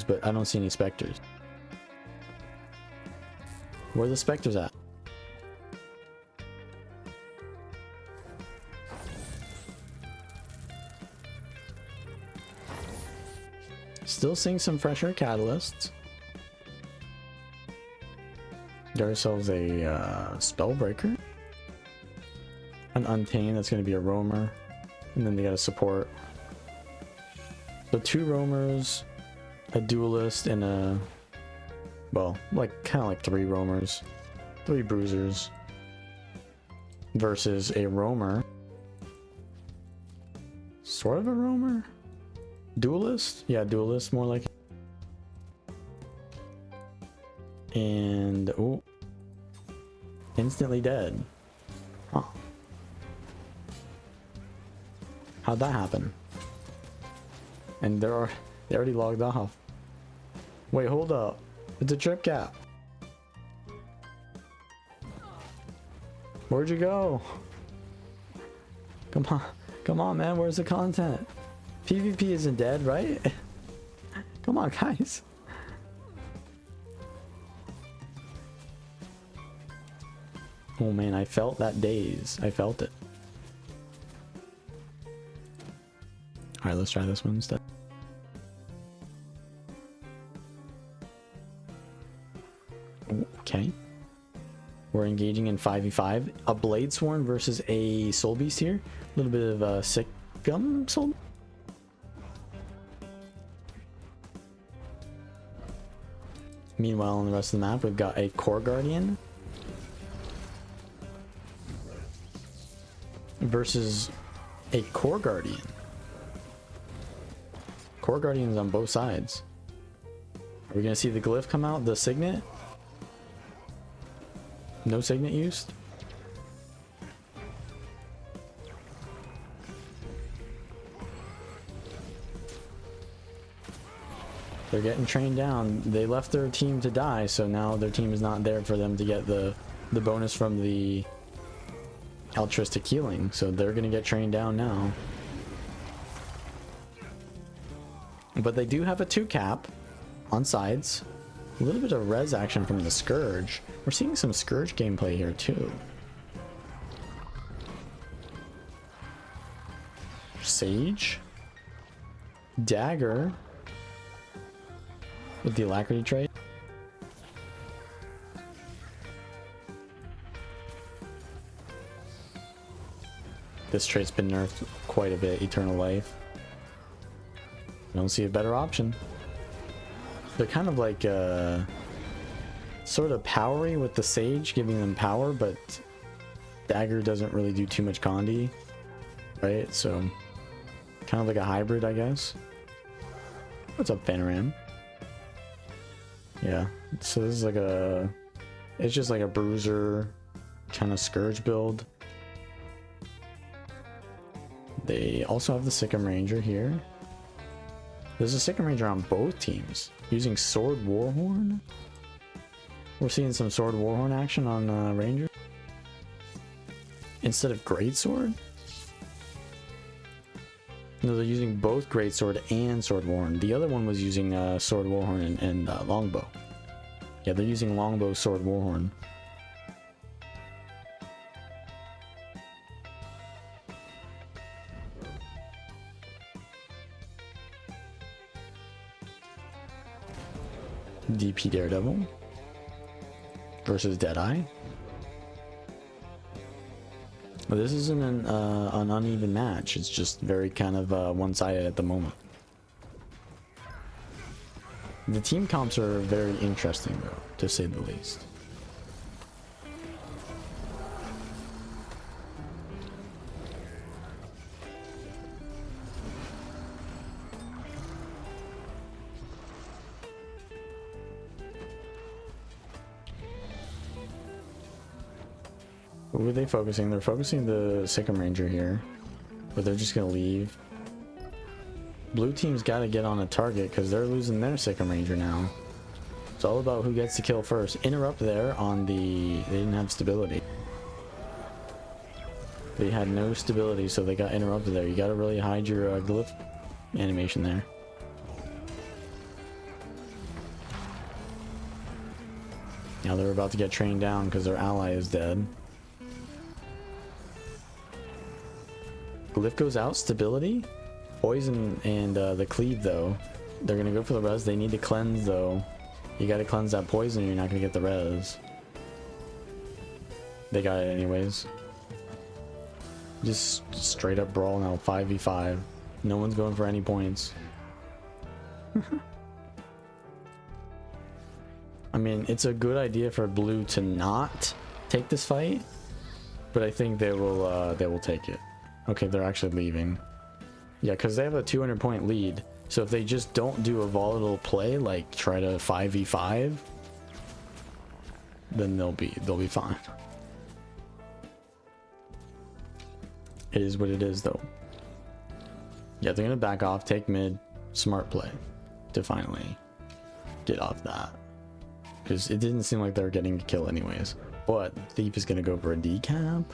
use, but I don't see any specters. Where are the specters at? Still seeing some fresher catalysts. Get ourselves a Spellbreaker. An Untamed, that's going to be a roamer. And then they got a support. So 2 roamers, a duelist, and a... well, like kind of like 3 roamers. 3 bruisers. Versus a roamer. Sort of a roamer? Duelist? Yeah, duelist, more like. And oh, instantly dead. Huh. How'd that happen? And they already logged off. Wait, hold up. It's a trip cap. Where'd you go? Come on, man. Where's the content? PvP isn't dead, right? Come on, guys. Oh man, I felt that daze. I felt it. Alright, let's try this one instead. Okay. We're engaging in 5v5. A Bladesworn versus a Soul Beast here. A little bit of a sick gum soul. Meanwhile, on the rest of the map, we've got a Core Guardian versus a Core Guardian. Core Guardians on both sides. Are we gonna see the glyph come out? The signet? No signet used? They're getting trained down. They left their team to die, so now their team is not there for them to get the bonus from the altruistic healing. So they're gonna get trained down now. But they do have a 2 cap on sides. A little bit of res action from the Scourge. We're seeing some Scourge gameplay here too. Sage. Dagger. With the Alacrity trait. This trait's been nerfed quite a bit. Eternal Life. I don't see a better option. They're kind of like sort of powery with the Sage, giving them power, but Dagger doesn't really do too much Condi, right? So kind of like a hybrid, I guess. What's up, Fanaram? Yeah, so this is like it's just like a bruiser kind of Scourge build. They also have the Sikkim Ranger here. There's a Sikkim Ranger on both teams using Sword Warhorn. We're seeing some Sword Warhorn action on Ranger instead of Greatsword. No, they're using both Greatsword and Sword Warhorn. The other one was using Sword Warhorn and Longbow. Yeah, they're using Longbow, Sword Warhorn. DP Daredevil versus Deadeye. Well, this isn't an uneven match. It's just very kind of one-sided at the moment. The team comps are very interesting, though, to say the least. Who are they focusing? They're focusing the Sikkim Ranger here, but they're just gonna leave. Blue team's got to get on a target because they're losing their Sikkim Ranger now. It's all about who gets the kill first. Interrupt there on the... They didn't have stability. They had no stability, so they got interrupted there. You got to really hide your glyph animation there. Now they're about to get trained down because their ally is dead. Glyph goes out, stability, poison, and the cleave though. They're gonna go for the res. They need to cleanse though. You gotta cleanse that poison or you're not gonna get the res. They got it anyways. Just straight up brawl now, 5v5. No one's going for any points. I mean, it's a good idea for blue to not take this fight, but I think they will take it. Okay, they're actually leaving. Yeah, because they have a 200-point lead. So if they just don't do a volatile play, like try to 5v5, then they'll be fine. It is what it is, though. Yeah, they're gonna back off, take mid, smart play to finally get off that. Because it didn't seem like they were getting a kill anyways. But Thief is gonna go for a decap.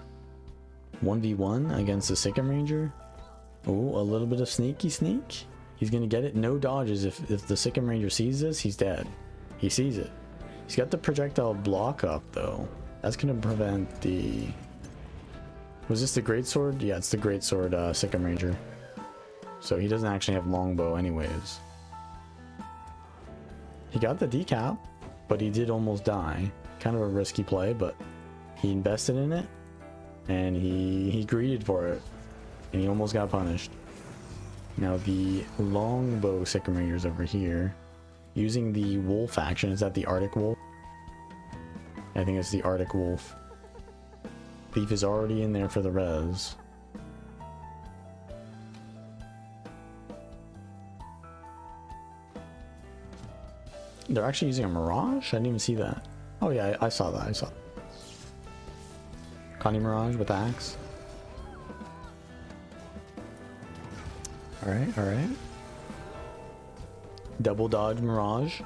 1v1 against the Sikkim Ranger. Oh, a little bit of sneaky sneak. He's gonna get it. No dodges. If the Sikkim Ranger sees this, he's dead. He sees it. He's got the projectile block up though. That's gonna prevent the... Was this the greatsword? Yeah, it's the greatsword Sikkim Ranger. So he doesn't actually have longbow anyways. He got the decap, but he did almost die. Kind of a risky play, but he invested in it, and he greeted for it, and he almost got punished. Now the longbow Sikkim Rangers over here, using the wolf action. Is that the Arctic Wolf? I think it's the Arctic Wolf. Thief is already in there for the res. They're actually using a Mirage? I didn't even see that. Oh yeah, I saw that. I saw that. Connie Mirage with axe. Alright, alright. Double dodge Mirage.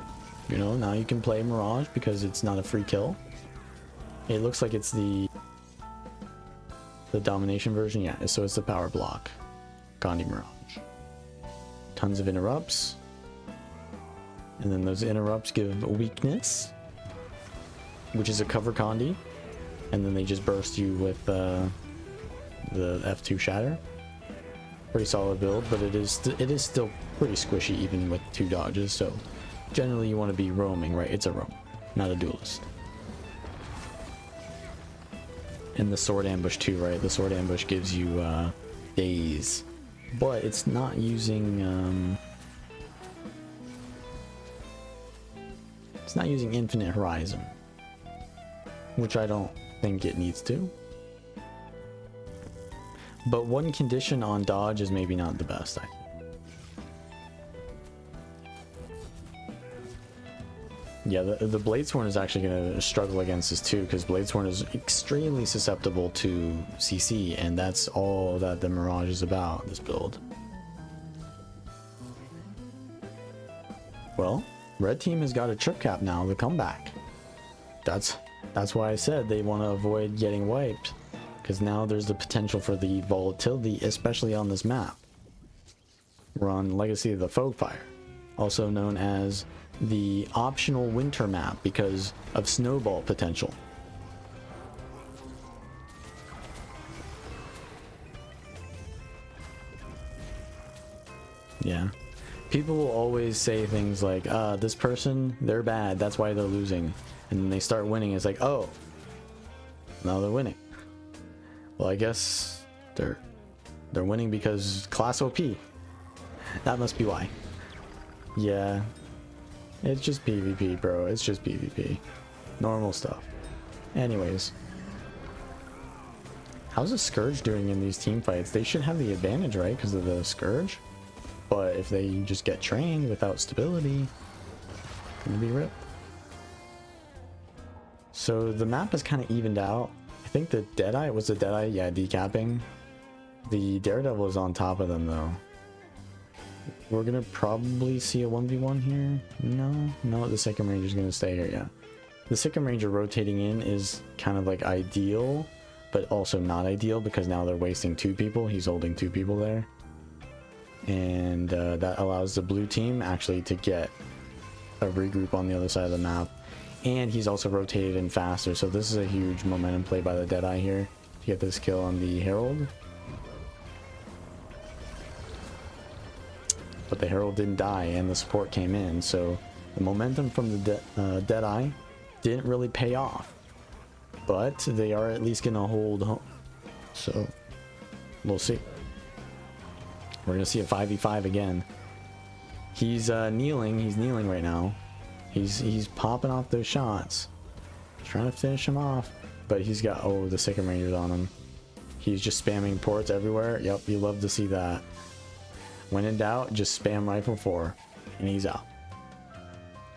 You know, now you can play Mirage because it's not a free kill. It looks like it's the domination version. Yeah, so it's the power block. Gandhi Mirage. Tons of interrupts. And then those interrupts give weakness, which is a cover Condi. And then they just burst you with the F2 shatter. Pretty solid build, but it is still pretty squishy even with 2 dodges. So generally you want to be roaming, right? It's a roam, not a duelist. And the sword ambush too, right? The sword ambush gives you daze, but it's not using infinite horizon, which I don't think it needs to. But one condition on dodge is maybe not the best, I think. Yeah, the Bladesworn is actually going to struggle against this too, because Bladesworn is extremely susceptible to CC, and that's all that the Mirage is about, this build. Well, red team has got a trip cap now, the comeback. That's why I said they want to avoid getting wiped, because now there's the potential for the volatility, especially on this map. We're on Legacy of the Fogfire, also known as the optional winter map because of snowball potential. Yeah. People will always say things like, this person, they're bad, that's why they're losing. And then they start winning, it's like, oh, now they're winning. Well, I guess they're winning because class OP. That must be why. Yeah. It's just PvP, bro. It's just PvP. Normal stuff. Anyways. How's the Scourge doing in these team fights? They should have the advantage, right? Because of the Scourge. But if they just get trained without stability, it's gonna be ripped. So the map is kind of evened out. I think the Deadeye, was the Deadeye? Yeah, decapping. The Daredevil is on top of them though. We're gonna probably see a 1v1 here. No, the Sikkim Ranger is gonna stay here. Yeah, the Sikkim Ranger rotating in is kind of like ideal, but also not ideal because now they're wasting 2 people. He's holding 2 people there, and that allows the blue team actually to get a regroup on the other side of the map. and he's also rotated in faster, so this is a huge momentum play by the Deadeye here to get this kill on the Herald. But the Herald didn't die and the support came in, so the momentum from the Deadeye didn't really pay off. But they are at least gonna hold home, so we'll see. We're gonna see a 5v5 again. He's kneeling right now. He's popping off those shots, trying to finish him off, but he's got, oh, the Sycam Rangers on him. He's just spamming ports everywhere. Yep, you love to see that. When in doubt, just spam Rifle 4 and he's out.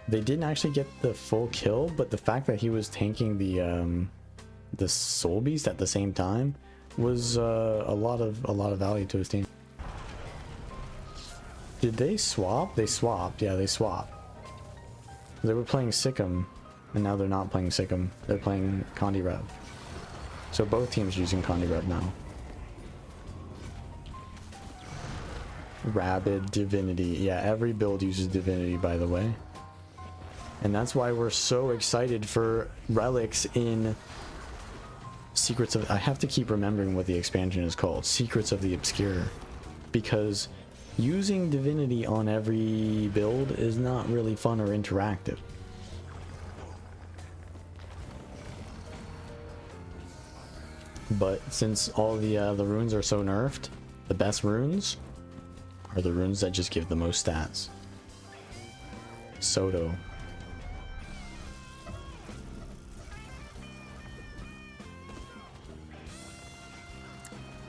They didn't actually get the full kill, but the fact that he was tanking the Soul Beast at the same time was a lot of value to his team. Did they swap? They swapped. Yeah, they swapped. They were playing Sycam, and now they're not playing Sycam. They're playing Condi Rev. So both teams are using Condi Rev now. Rabid, Divinity. Yeah, every build uses Divinity, by the way. And that's why we're so excited for relics in Secrets of... I have to keep remembering what the expansion is called. Secrets of the Obscure. Because using Divinity on every build is not really fun or interactive. But since all the runes are so nerfed, the best runes are the runes that just give the most stats. SotO.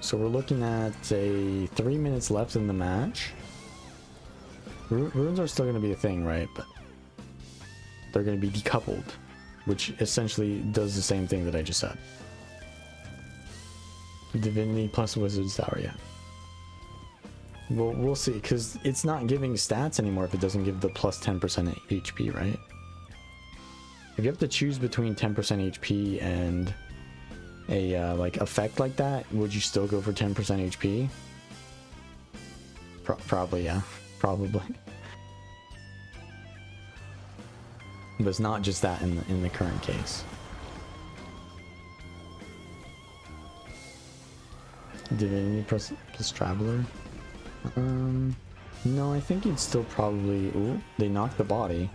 So we're looking at 3 minutes left in the match. Runes are still going to be a thing, right? But they're going to be decoupled, which essentially does the same thing that I just said. Divinity plus Wizard's Tower, yeah. Well, we'll see, because it's not giving stats anymore if it doesn't give the plus 10% HP, right? If you have to choose between 10% HP and a like effect like that, would you still go for 10% HP? Probably, yeah. Probably. But it's not just that in the current case. Divinity plus Traveler? No, I think you'd still probably... Ooh, they knocked the body.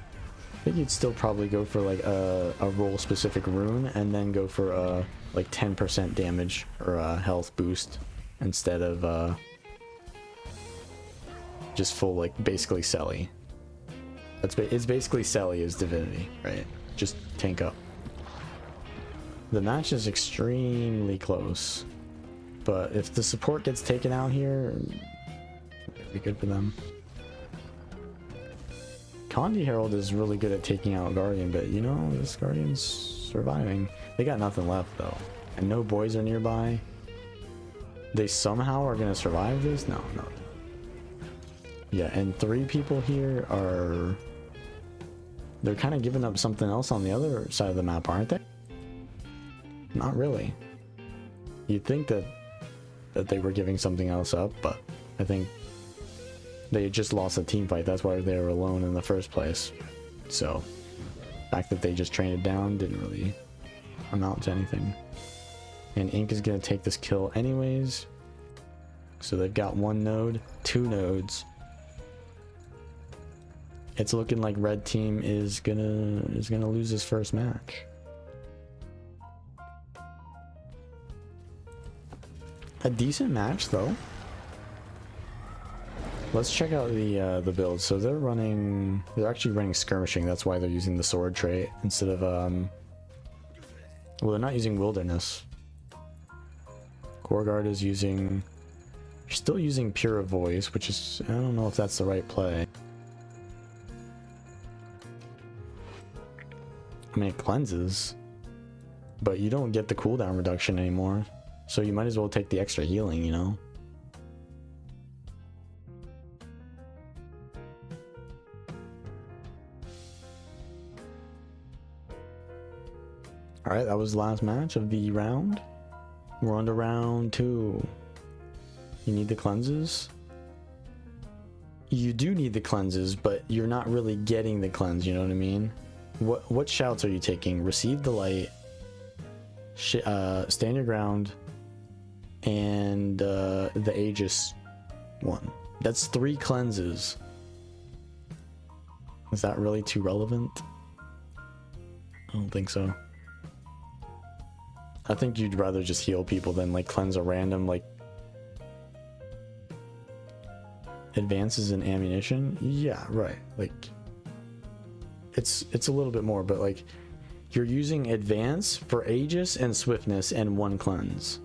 I think you'd still probably go for like a role specific rune and then go for a like 10% damage or a health boost instead of just full, like, basically Selly. It's basically Selly is Divinity, right? Just tank up. The match is extremely close, but if the support gets taken out here, it'd be good for them. Condi Herald is really good at taking out Guardian, but you know, this Guardian's surviving. They got nothing left though, and no boys are nearby. They somehow are gonna survive this? No. Yeah, and 3 people here are... They're kind of giving up something else on the other side of the map, aren't they? Not really. You'd think that they were giving something else up, but I think they just lost a team fight. That's why they were alone in the first place. So, the fact that they just trained it down didn't really amount to anything. And Ink is going to take this kill anyways. So they've got 1 node, 2 nodes. It's looking like red team is gonna lose his first match. A decent match though. Let's check out the build. So they're actually running skirmishing. That's why they're using the sword trait instead of well, they're not using wilderness. Core Guard is still using Pure Voice, which is, I don't know if that's the right play. I mean, it cleanses, but you don't get the cooldown reduction anymore, so you might as well take the extra healing, you know? Alright, that was the last match of the round. We're on to round 2. You need the cleanses? You do need the cleanses, but you're not really getting the cleanse, you know what I mean? what shouts are you taking? Receive the light, stand your ground, and the Aegis one. That's 3 cleanses. Is that really too relevant? I don't think so. I think you'd rather just heal people than like cleanse a random like advances in ammunition. Yeah, right. Like it's a little bit more, but like you're using advance for Aegis and swiftness and 1 cleanse.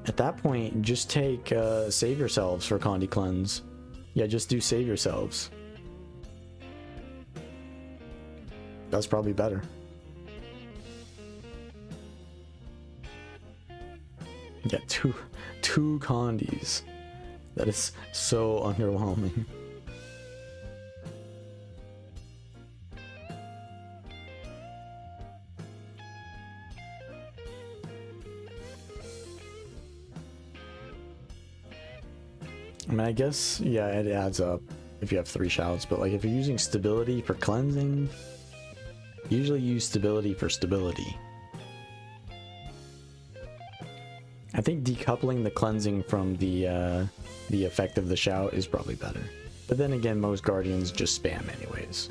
At that point, just take save yourselves for Condi cleanse. Yeah, just do save yourselves. That's probably better. Yeah, two Condis. That is so underwhelming. I mean, I guess, yeah, it adds up if you have 3 shouts, but like if you're using stability for cleansing, usually use stability for stability. I think decoupling the cleansing from the effect of the shout is probably better. But then again, most guardians just spam anyways.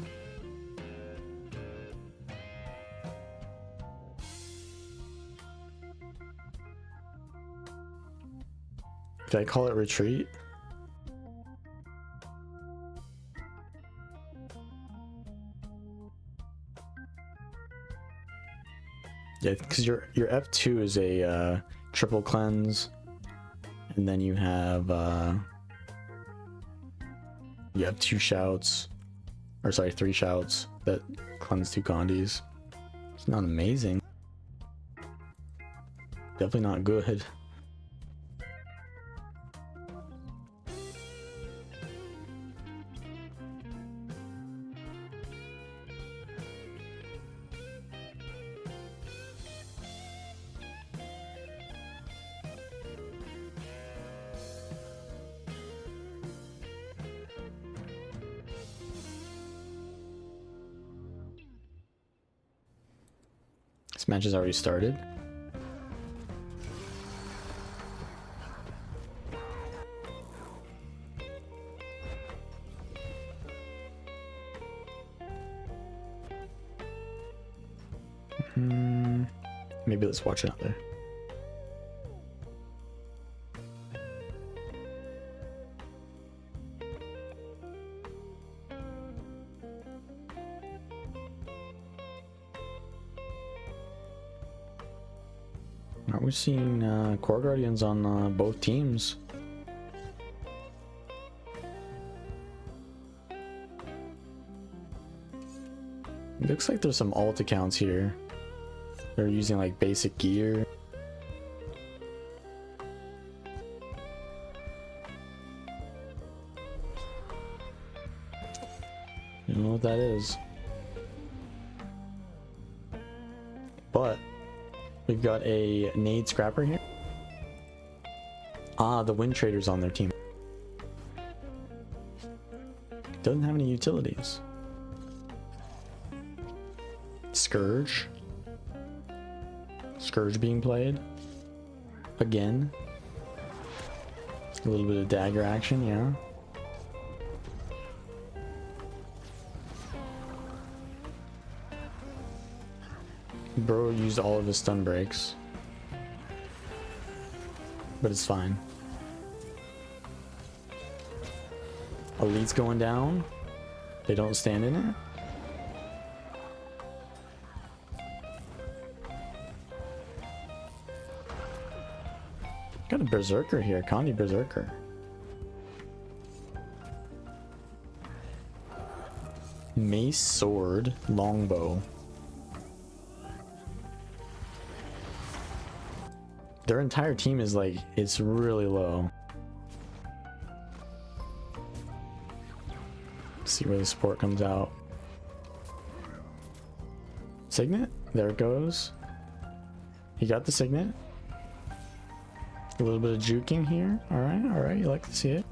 Did I call it retreat? Yeah, because your F2 is a triple cleanse, and then you have 2 shouts, or sorry, 3 shouts that cleanse 2 Condis. It's not amazing. Definitely not good. This match has already started. Maybe let's watch another. We're seeing core guardians on both teams. It looks like there's some alt accounts here. They're using like basic gear. You don't know what that is. But we've got a nade scrapper here. Ah, the wind trader's on their team. Doesn't have any utilities. Scourge. Scourge being played. Again. A little bit of dagger action, yeah. Bro used all of his stun breaks. But it's fine. Elite's going down. They don't stand in it. Got a berserker here, Condi berserker. Mace, sword, longbow. Their entire team is like, it's really low. Let's see where the support comes out. Signet? There it goes. He got the signet. A little bit of juking here. Alright, you like to see it.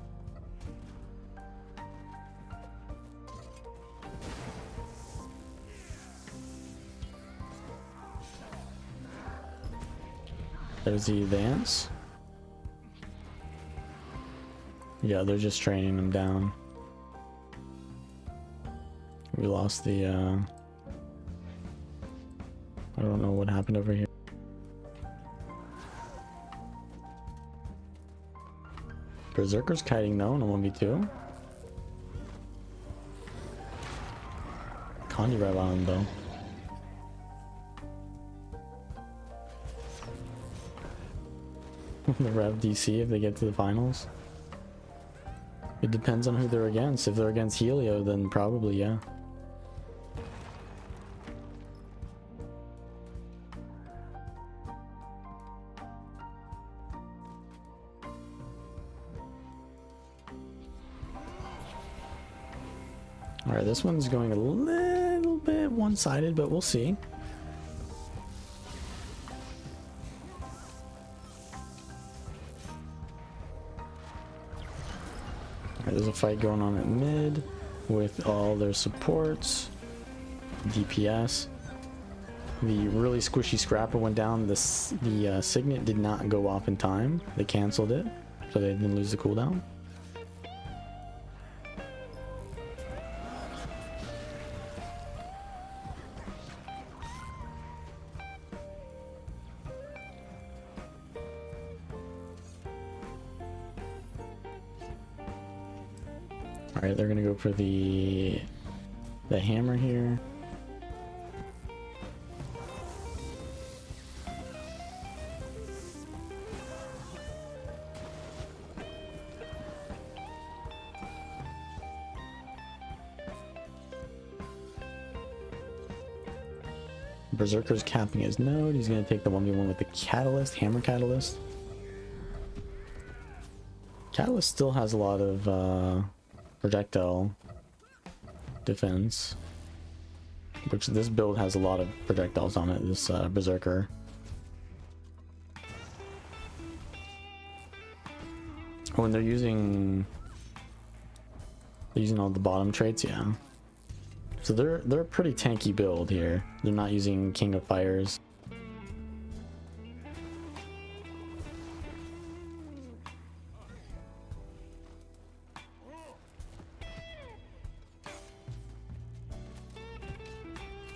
There's the advance. Yeah, they're just training them down. We lost the, I don't know what happened over here. Berserker's kiting though in a 1v2. Condi rev on him though. The rev DC if they get to the finals. It depends on who they're against. If they're against Helio, then probably, yeah. Alright, this one's going a little bit one-sided, but we'll see. There's a fight going on at mid with all their supports. DPS. The really squishy scrapper went down. The signet did not go off in time. They canceled it, so they didn't lose the cooldown. Alright, they're gonna go for the hammer here. Berserker's capping his node. He's gonna take the 1v1 with the catalyst, hammer catalyst. Catalyst still has a lot of projectile defense, which this build has a lot of projectiles on it, this Berserker. Oh, and they're using all the bottom traits, yeah. So they're a pretty tanky build here. They're not using King of Fires.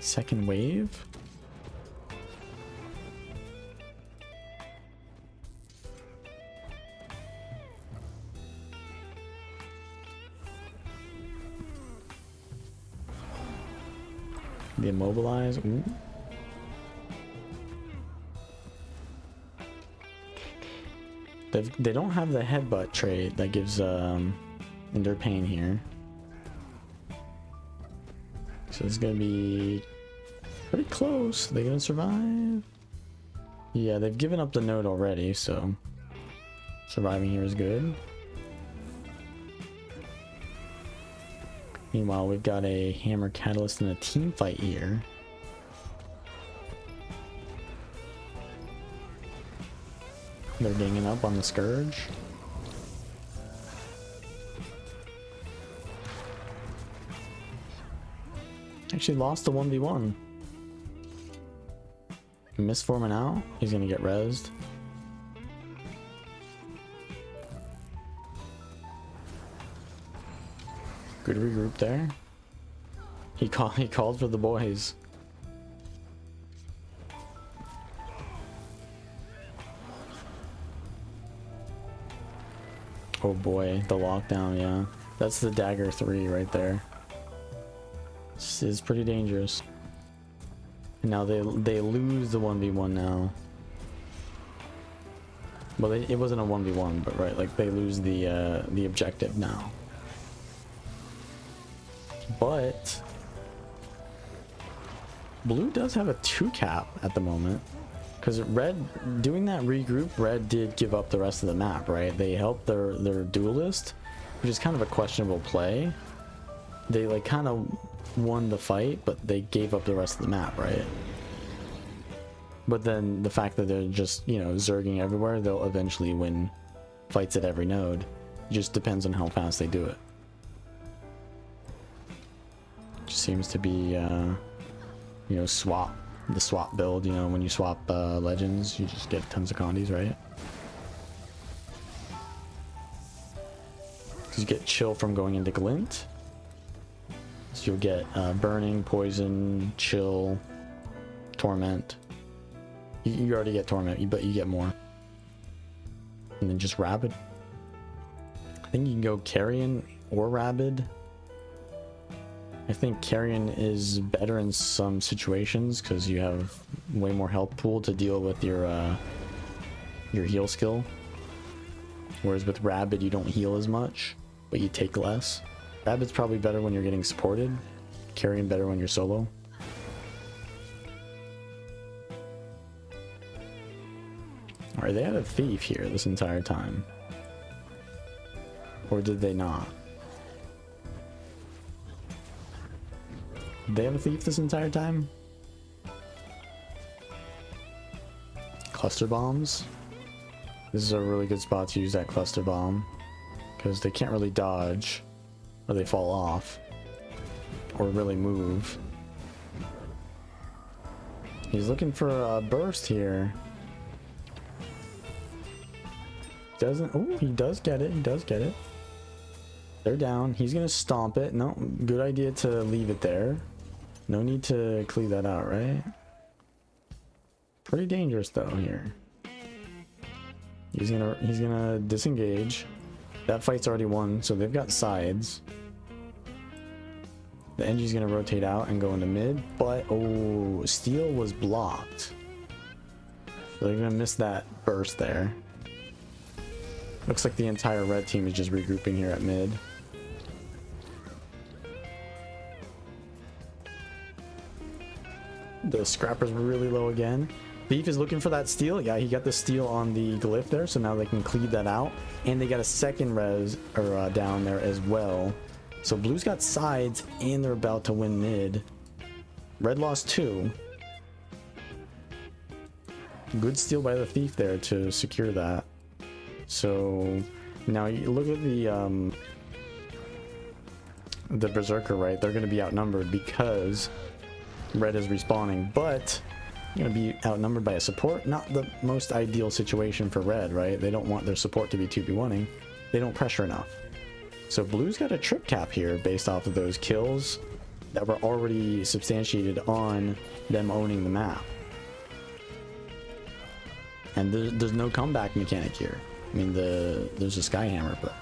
Second wave. The immobilize. Ooh. They don't have the headbutt trait that gives Endure Pain here. So it's gonna be pretty close. Are they gonna survive? Yeah, they've given up the node already, so surviving here is good. Meanwhile, we've got a hammer catalyst and a team fight here. They're ganging up on the Scourge. Actually lost the 1v1. Misforming out. He's gonna get rezzed. Good regroup there. He called for the boys. Oh boy, the lockdown, yeah. That's the dagger 3 right there. This is pretty dangerous. And now they lose the 1v1 now. Well, it wasn't a 1v1, but right, like they lose the objective now. But blue does have a 2 cap at the moment, because red, doing that regroup, red did give up the rest of the map, right? They helped their duelist, which is kind of a questionable play. They like kind of won the fight, but they gave up the rest of the map, right? But then the fact that they're just, you know, zerging everywhere, they'll eventually win fights at every node. It just depends on how fast they do it. Just seems to be, you know, swap the swap build, you know, when you swap legends, you just get tons of condies, right? Because you get chill from going into glint. So you'll get burning, poison, chill, torment. You already get torment, but you get more. And then just rabid. I think you can go carrion or rabid. I think carrion is better in some situations because you have way more health pool to deal with your heal skill. Whereas with rabid, you don't heal as much, but you take less. Rabid's probably better when you're getting supported. Carrion better when you're solo. Alright, they had a thief here this entire time. Or did they not? Did they have a thief this entire time? Cluster bombs. This is a really good spot to use that cluster bomb. Because they can't really dodge. Or they fall off. Or really move. He's looking for a burst here. Doesn't. Oh, he does get it. He does get it. They're down. He's gonna stomp it. No, good idea to leave it there. No need to cleave that out, right? Pretty dangerous though here. He's gonna disengage. That fight's already won, so they've got sides. The NG's gonna rotate out and go into mid, but oh, steel was blocked. So they're gonna miss that burst there. Looks like the entire red team is just regrouping here at mid. The scrapper's really low again. Thief is looking for that steal. Yeah, he got the steal on the glyph there, so now they can cleave that out. And they got a second res or down there as well. So blue's got sides and they're about to win mid. Red lost 2. Good steal by the thief there to secure that. So now you look at the berserker, right? They're going to be outnumbered because red is respawning, but going to be outnumbered by a support. Not the most ideal situation for red, right? They don't want their support to be 2v1ing. They don't pressure enough. So blue's got a trip cap here based off of those kills that were already substantiated on them owning the map. And there's no comeback mechanic here. I mean, there's a Skyhammer, but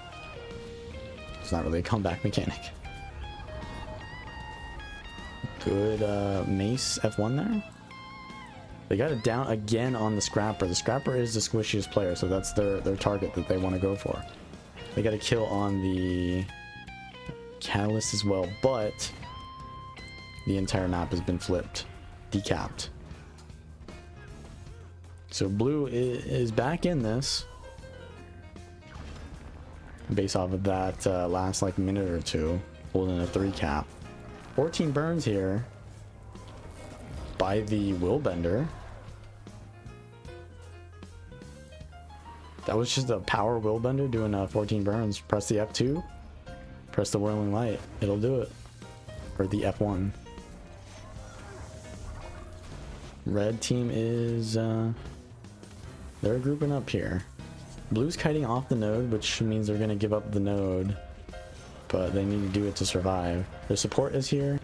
it's not really a comeback mechanic. Good mace F1 there. They got it down again on the scrapper. The scrapper is the squishiest player, so that's their target that they want to go for. They got a kill on the catalyst as well, but the entire map has been flipped, decapped. So blue is back in this based off of that last like minute or two, holding a 3 cap. 14 burns here by the Willbender. That was just a power Willbender doing 14 burns. Press the F2, press the whirling light, it'll do it. Or the F1. Red team is they're grouping up here. Blue's kiting off the node, which means they're gonna give up the node, but they need to do it to survive. Their support is here.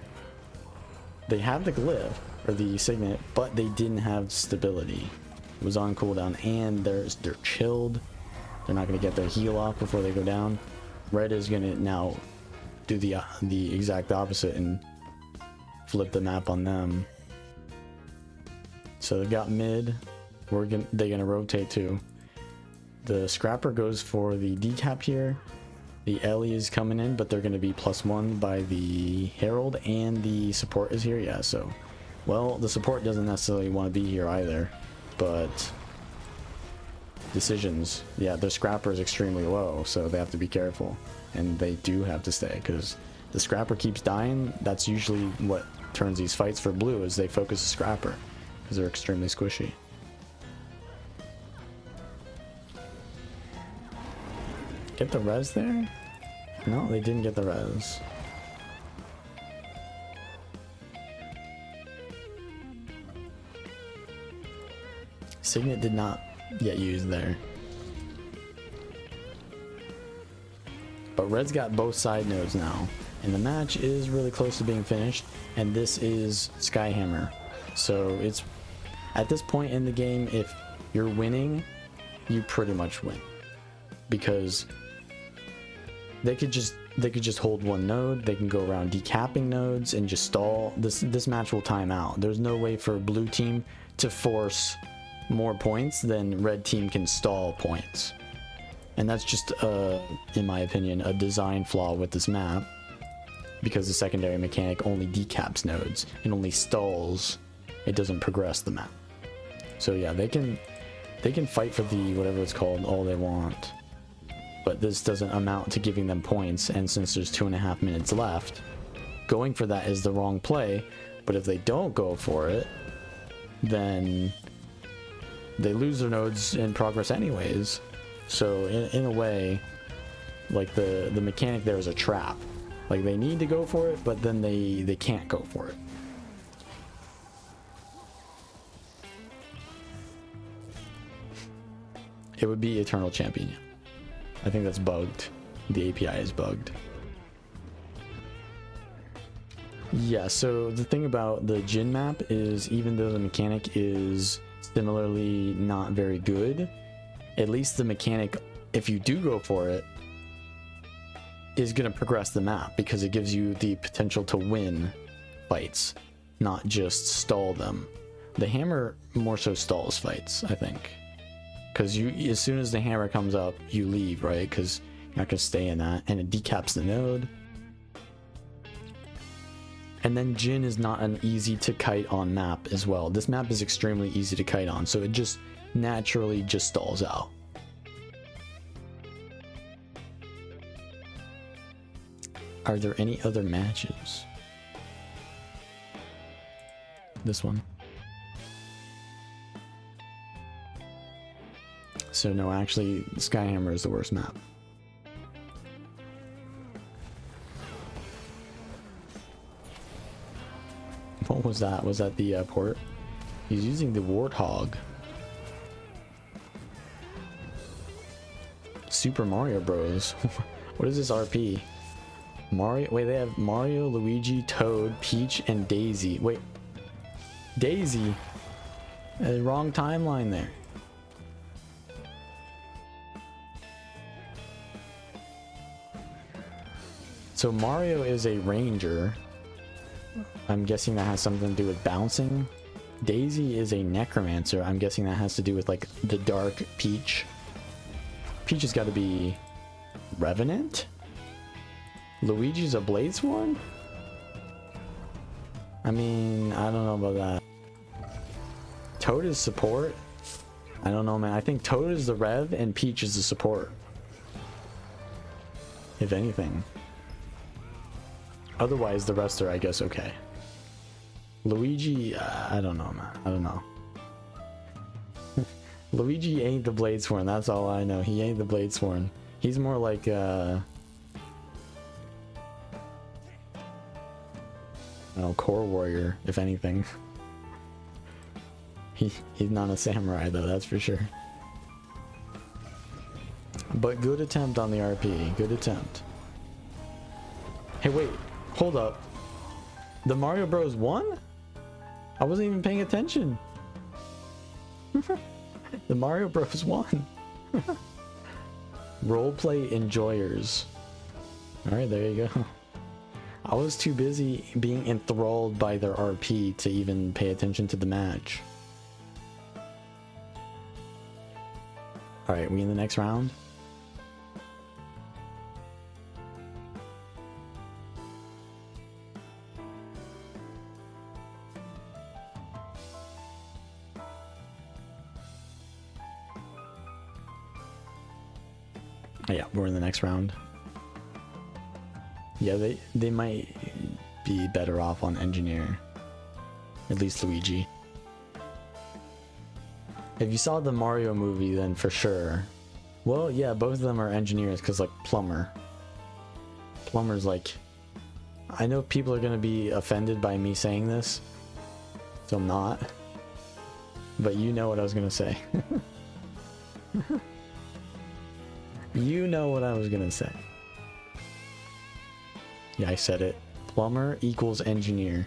They have the glyph or the signet, but they didn't have stability. It was on cooldown, and they're chilled. They're not gonna get their heal off before they go down. Red is gonna now do the exact opposite and flip the map on them. So they've got mid. They're gonna rotate too. The scrapper goes for the decap here. The Ellie is coming in, but they're gonna be +1 by the Herald, and the support is here. Yeah, so well, the support doesn't necessarily want to be here either, but decisions. Yeah, their scrapper is extremely low, so they have to be careful, and they do have to stay because the scrapper keeps dying. That's usually what turns these fights for blue, is they focus the scrapper because they're extremely squishy. Get the res there? No, they didn't get the res. Signet did not get used there. But red's got both side nodes now, and the match is really close to being finished, and this is Skyhammer. So it's at this point in the game, if you're winning, you pretty much win, because they could just hold one node, they can go around decapping nodes and just stall. This match will time out. There's no way for blue team to force more points than red team can stall points. And that's just, in my opinion, a design flaw with this map, because the secondary mechanic only decaps nodes and only stalls. It doesn't progress the map. So yeah, they can fight for the whatever it's called all they want, but this doesn't amount to giving them points. And since there's 2.5 minutes left, going for that is the wrong play. But if they don't go for it, then they lose their nodes in progress anyways. So in a way, like the mechanic there is a trap. Like they need to go for it, but then they can't go for it. It would be Eternal Champion. I think that's bugged. The API is bugged. Yeah, so the thing about the Jin map is, even though the mechanic is similarly not very good, at least the mechanic, if you do go for it, is going to progress the map, because it gives you the potential to win fights, not just stall them. The hammer more so stalls fights, I think, because as soon as the hammer comes up, you leave, right? Because you're not going to stay in that, and it decaps the node. And then Jin is not an easy to kite on map as well. This map is extremely easy to kite on, so it just naturally just stalls out. Are there any other matches? This one. So no, actually, Skyhammer is the worst map. What was that? Was that the port? He's using the Warthog. Super Mario Bros. What is this RP? Mario. Wait, they have Mario, Luigi, Toad, Peach, and Daisy. Wait, Daisy. Wrong timeline there. So Mario is a ranger. I'm guessing that has something to do with bouncing. Daisy is a necromancer. I'm guessing that has to do with like the dark Peach. Peach has got to be Revenant. Luigi's a Bladesworn? I mean, I don't know about that. Toad is support? I don't know, man. I think Toad is the Rev and Peach is the support, if anything. Otherwise, the rest are, I guess, okay. Luigi, I don't know, man. I don't know. Luigi ain't the Bladesworn, that's all I know. He ain't the Bladesworn. He's more like, Core Warrior, if anything. He's not a samurai, though, that's for sure. But good attempt on the RP. Good attempt. Hey, wait. Hold up. The Mario Bros. Won? I wasn't even paying attention. The Mario Bros. Won. Roleplay enjoyers. Alright, there you go. I was too busy being enthralled by their RP to even pay attention to the match. Alright, we in the next round? Oh, yeah, we're in the next round. Yeah, they might be better off on engineer. At least Luigi. If you saw the Mario movie, then for sure. Well, yeah, both of them are engineers, because like Plumber. Plumber's like... I know people are going to be offended by me saying this, so I'm not. But you know what I was gonna say. You know what I was gonna say. Yeah, I said it. Plumber equals engineer.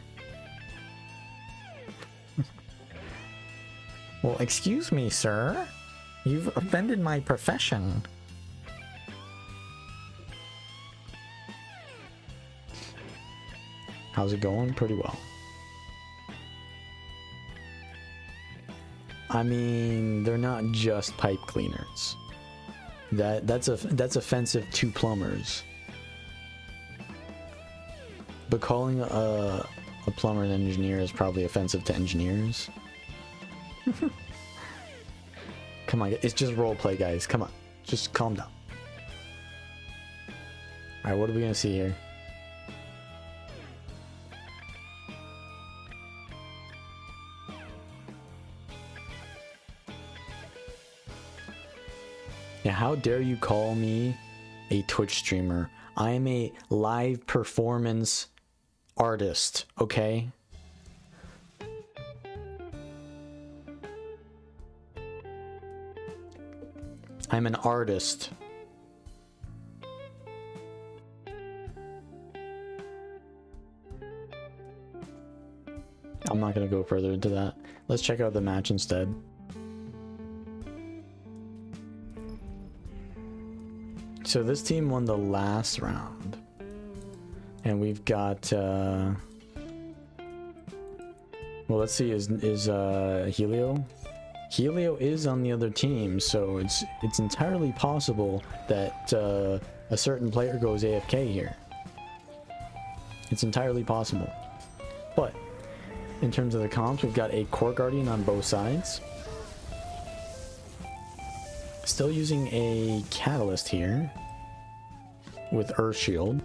Well, excuse me, sir. You've offended my profession. How's it going? Pretty well. I mean, they're not just pipe cleaners. That's offensive to plumbers. But calling a plumber an engineer is probably offensive to engineers. Come on, it's just roleplay, guys. Come on, just calm down. All right, what are we gonna see here? Yeah, how dare you call me a Twitch streamer? I am a live performance artist, okay? I'm an artist. I'm not gonna go further into that. Let's check out the match instead. So this team won the last round. And we've got well, let's see, is Helio? Helio is on the other team, so it's entirely possible that a certain player goes AFK here. It's entirely possible. But in terms of the comps, we've got a Core Guardian on both sides. Still using a Catalyst here with Earth Shield.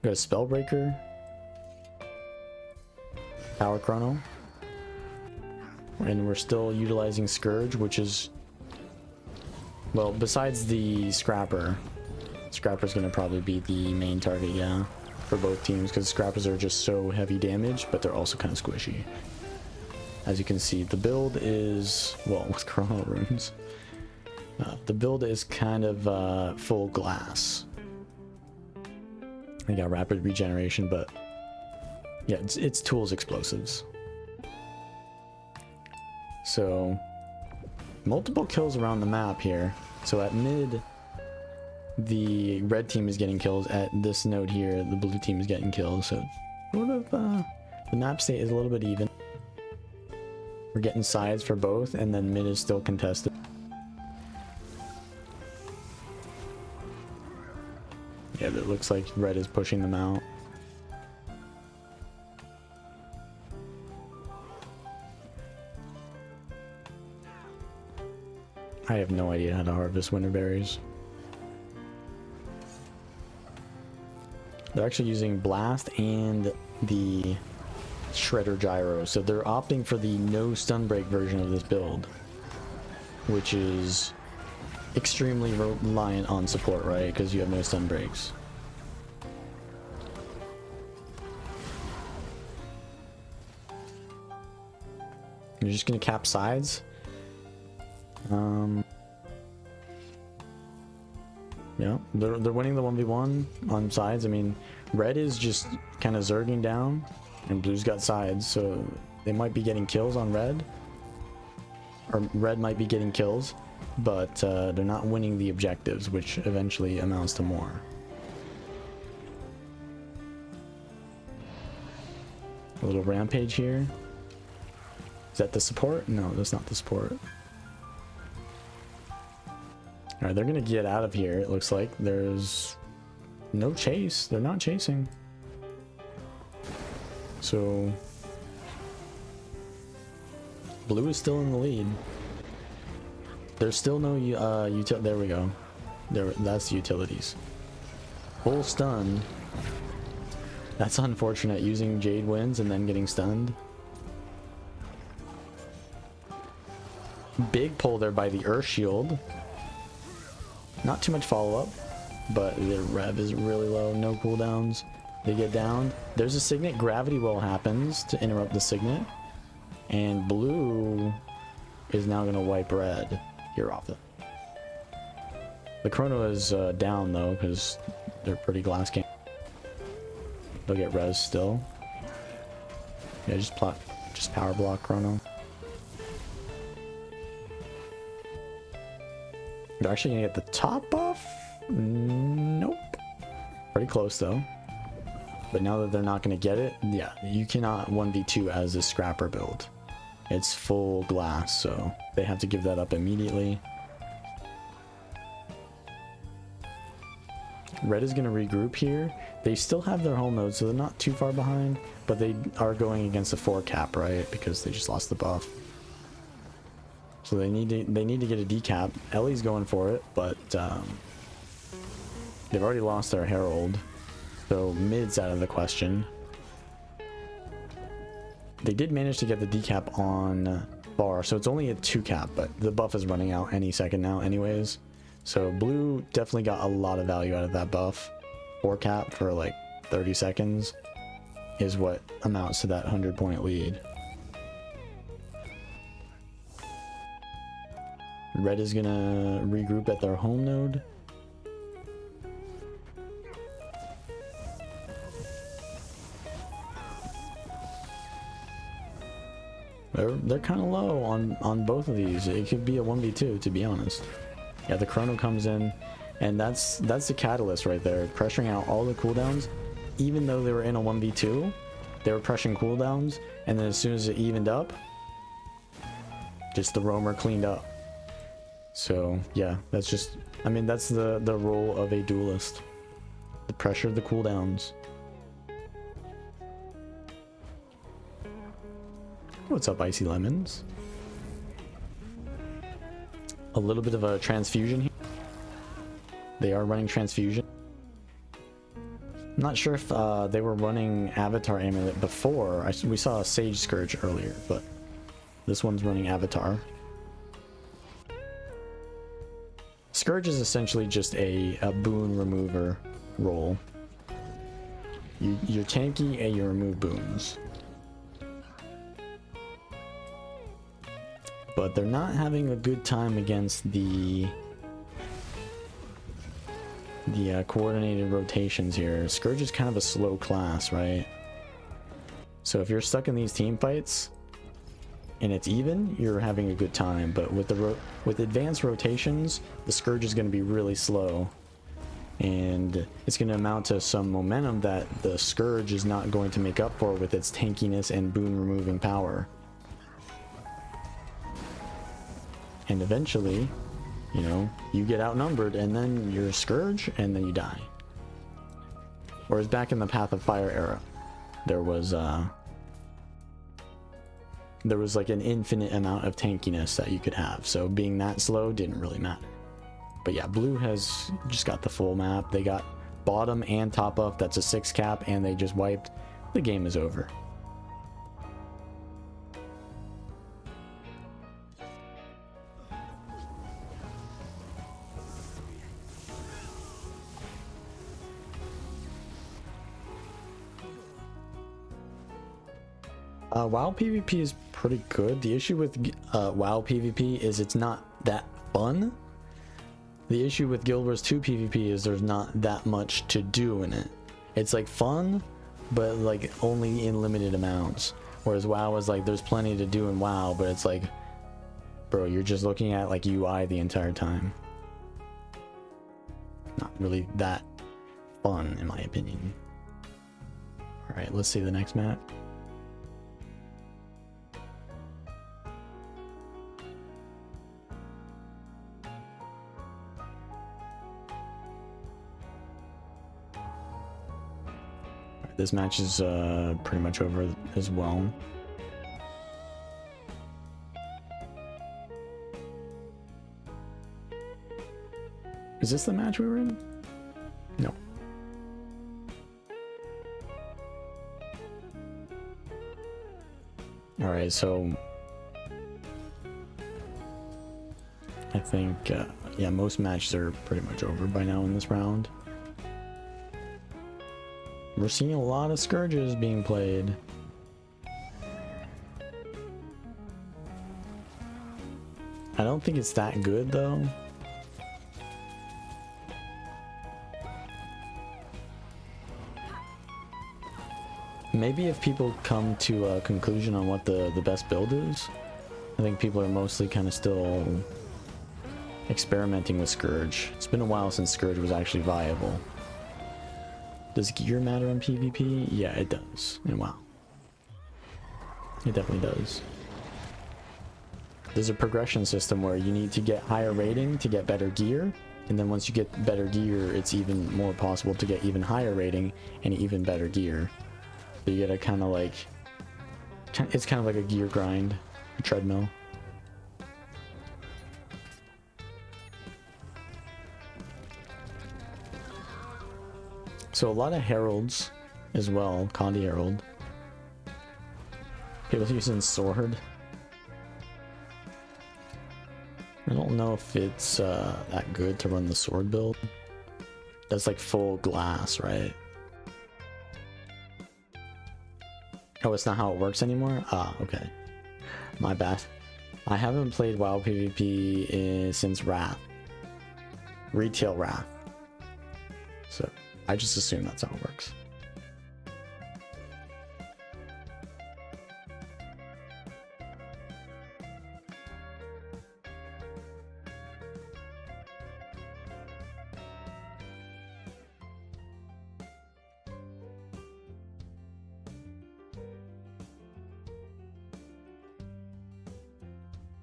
Got a Spellbreaker, Power Chrono, and we're still utilizing Scourge, which is, well, besides the Scrapper's gonna probably be the main target, yeah, for both teams, because Scrappers are just so heavy damage, but they're also kind of squishy. As you can see, the build is, well, with Chrono Runes, the build is kind of full glass. They got rapid regeneration, but yeah, it's tools explosives. So multiple kills around the map here. So at mid, the red team is getting kills. At this node here, the blue team is getting kills. So sort of the map state is a little bit even. We're getting sides for both, and then mid is still contested. Yeah, it looks like red is pushing them out. I have no idea how to harvest winter berries. They're actually using Blast and the Shredder Gyro, so they're opting for the no stun break version of this build, which is extremely reliant on support, right? Because you have no stun breaks. You're just gonna cap sides. Yeah, they're winning the 1v1 on sides. I mean, red is just kind of zerging down, and blue's got sides, so they might be getting kills on red, or red might be getting kills, but they're not winning the objectives, which eventually amounts to more. A little rampage here. Is that the support? No, that's not the support. Alright, they're gonna get out of here, it looks like. There's no chase. They're not chasing. So blue is still in the lead. There's still no there we go. That's utilities. Full stun. That's unfortunate, using Jade Winds and then getting stunned. Big pull there by the Earth Shield. Not too much follow-up, but the rev is really low, no cooldowns. They get down. There's a Signet. Gravity Well happens to interrupt the Signet. And blue is now gonna wipe red here off it. The chrono is down though, because they're pretty glass game. They'll get res still. Yeah, just power block chrono. They're actually gonna get the top buff? Nope. Pretty close though. But now that they're not gonna get it, yeah, you cannot 1v2 as a scrapper build. It's full glass, so they have to give that up immediately. Red is gonna regroup here. They still have their home node, so they're not too far behind, but they are going against a 4 cap, right? Because they just lost the buff. So they need to get a decap. Ellie's going for it, but they've already lost their Herald, so mid's out of the question. They did manage to get the decap on bar, so it's only a 2 cap, but the buff is running out any second now anyways. So blue definitely got a lot of value out of that buff. 4 cap for like 30 seconds is what amounts to that 100-point lead. Red is gonna regroup at their home node. They're kind of low on both of these. It could be a 1v2, to be honest. Yeah, the chrono comes in, and that's the catalyst right there, pressuring out all the cooldowns. Even though they were in a 1v2, they were pressuring cooldowns, and then as soon as it evened up, just the roamer cleaned up. So yeah, that's just, I mean, that's the role of a duelist. The pressure, the cooldowns. What's up, Icy Lemons? A little bit of a transfusion here. They are running transfusion. I'm not sure if they were running Avatar Amulet before. We saw a Sage Scourge earlier, but this one's running Avatar. Scourge is essentially just a boon remover role. You're tanky and you remove boons. But they're not having a good time against the coordinated rotations here. Scourge is kind of a slow class, right? So if you're stuck in these team fights and it's even, you're having a good time. But with advanced rotations, the Scourge is going to be really slow, and it's going to amount to some momentum that the Scourge is not going to make up for with its tankiness and boon removing power. And eventually, you know, you get outnumbered, and then you're a Scourge, and then you die. Whereas back in the Path of Fire era, there was like an infinite amount of tankiness that you could have. So being that slow didn't really matter. But yeah, blue has just got the full map. They got bottom and top buff. That's a 6 cap, and they just wiped. The game is over. WoW PvP is pretty good. The issue with WoW PvP is it's not that fun. The issue with Guild Wars 2 PvP is there's not that much to do in it. It's like fun, but like only in limited amounts. Whereas WoW is like there's plenty to do in WoW, but it's like, bro, you're just looking at like UI the entire time. Not really that fun, in my opinion. All right, let's see the next map. This match is pretty much over as well. Is this the match we were in? No. Alright, so I think, yeah, most matches are pretty much over by now in this round. We're seeing a lot of Scourges being played. I don't think it's that good though. Maybe if people come to a conclusion on what the best build is. I think people are mostly kind of still experimenting with Scourge. It's been a while since Scourge was actually viable. Does gear matter in PvP? Yeah, it does. And wow. It definitely does. There's a progression system where you need to get higher rating to get better gear. And then once you get better gear, it's even more possible to get even higher rating and even better gear. So you gotta kind of like... It's kind of like a gear grind. A treadmill. So a lot of heralds as well. Condi Herald. People using sword. I don't know if it's that good to run the sword build. That's like full glass, right? Oh, it's not how it works anymore? Ah, okay. My bad. I haven't played WoW PvP since Wrath. Retail Wrath. So, I just assume that's how it works.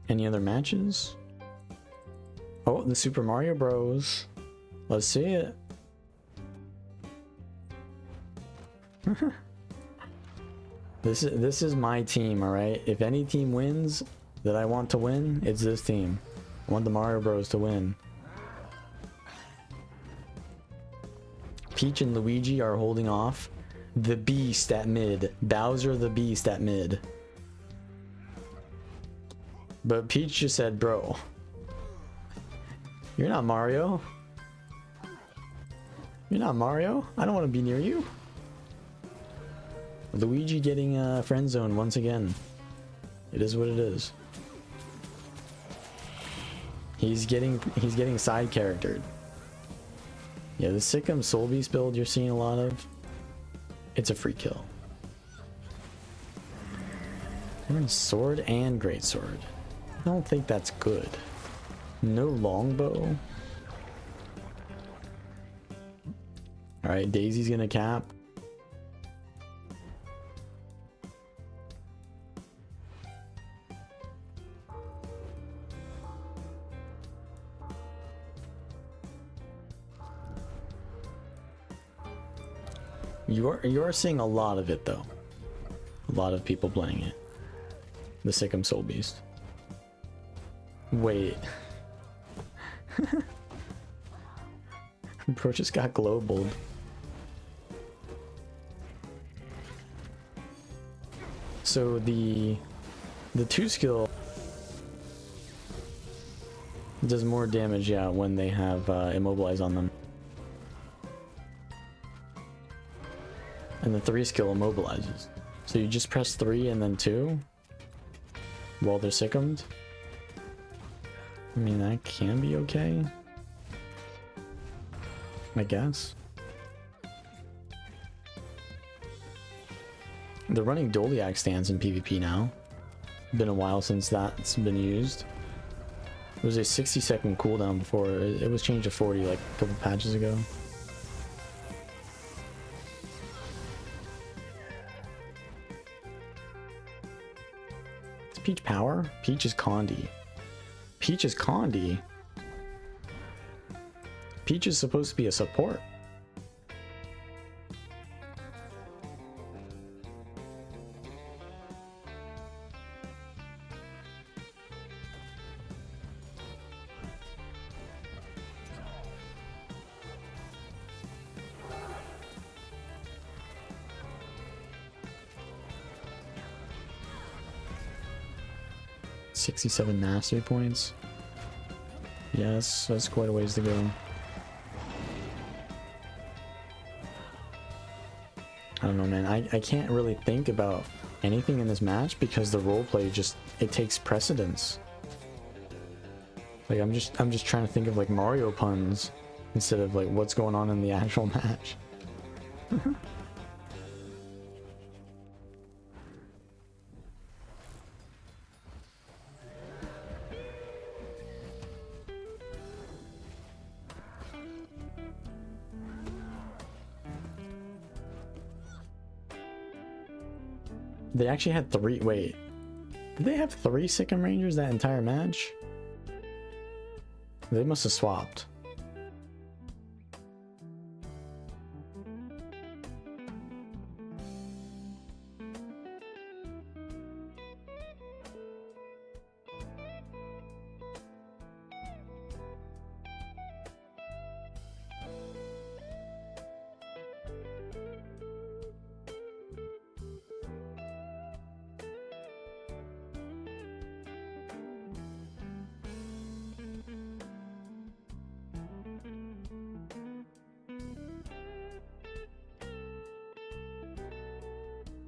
Any other matches? Oh, the Super Mario Bros. Let's see it. This is my team, all right? If any team wins that I want to win, it's this team. I want the Mario Bros to win. Peach and Luigi are holding off the Beast at mid. Bowser the Beast at mid. But Peach just said, bro, you're not Mario. You're not Mario. I don't want to be near you. Luigi getting friend zoned once again. It is what it is. He's getting side charactered. Yeah, the Sikkim Soul Beast build you're seeing a lot of. It's a free kill. They're in sword and great sword. I don't think that's good. No longbow. Alright, Daisy's gonna cap. You are seeing a lot of it though. A lot of people playing it. The Sikkim Soul Beast. Wait. Bro just got globaled. So the 2 skill does more damage, yeah, when they have immobilize on them. And the 3 skill immobilizes. So you just press 3 and then 2 while they're Sick'emed. I mean, that can be okay, I guess. They're running Doliac stands in PvP now. Been a while since that's been used. It was a 60-second cooldown before. It was changed to 40 like a couple patches ago. Is Peach power? Peach is Condi. Peach is Condi. Peach is supposed to be a support. $67 mastery points. Yes, that's quite a ways to go. I don't know, man. I can't really think about anything in this match because the roleplay just, it takes precedence. Like I'm just trying to think of like Mario puns instead of like what's going on in the actual match. They actually had three. Wait, did they have 3 Sikkim Rangers that entire match? They must have swapped.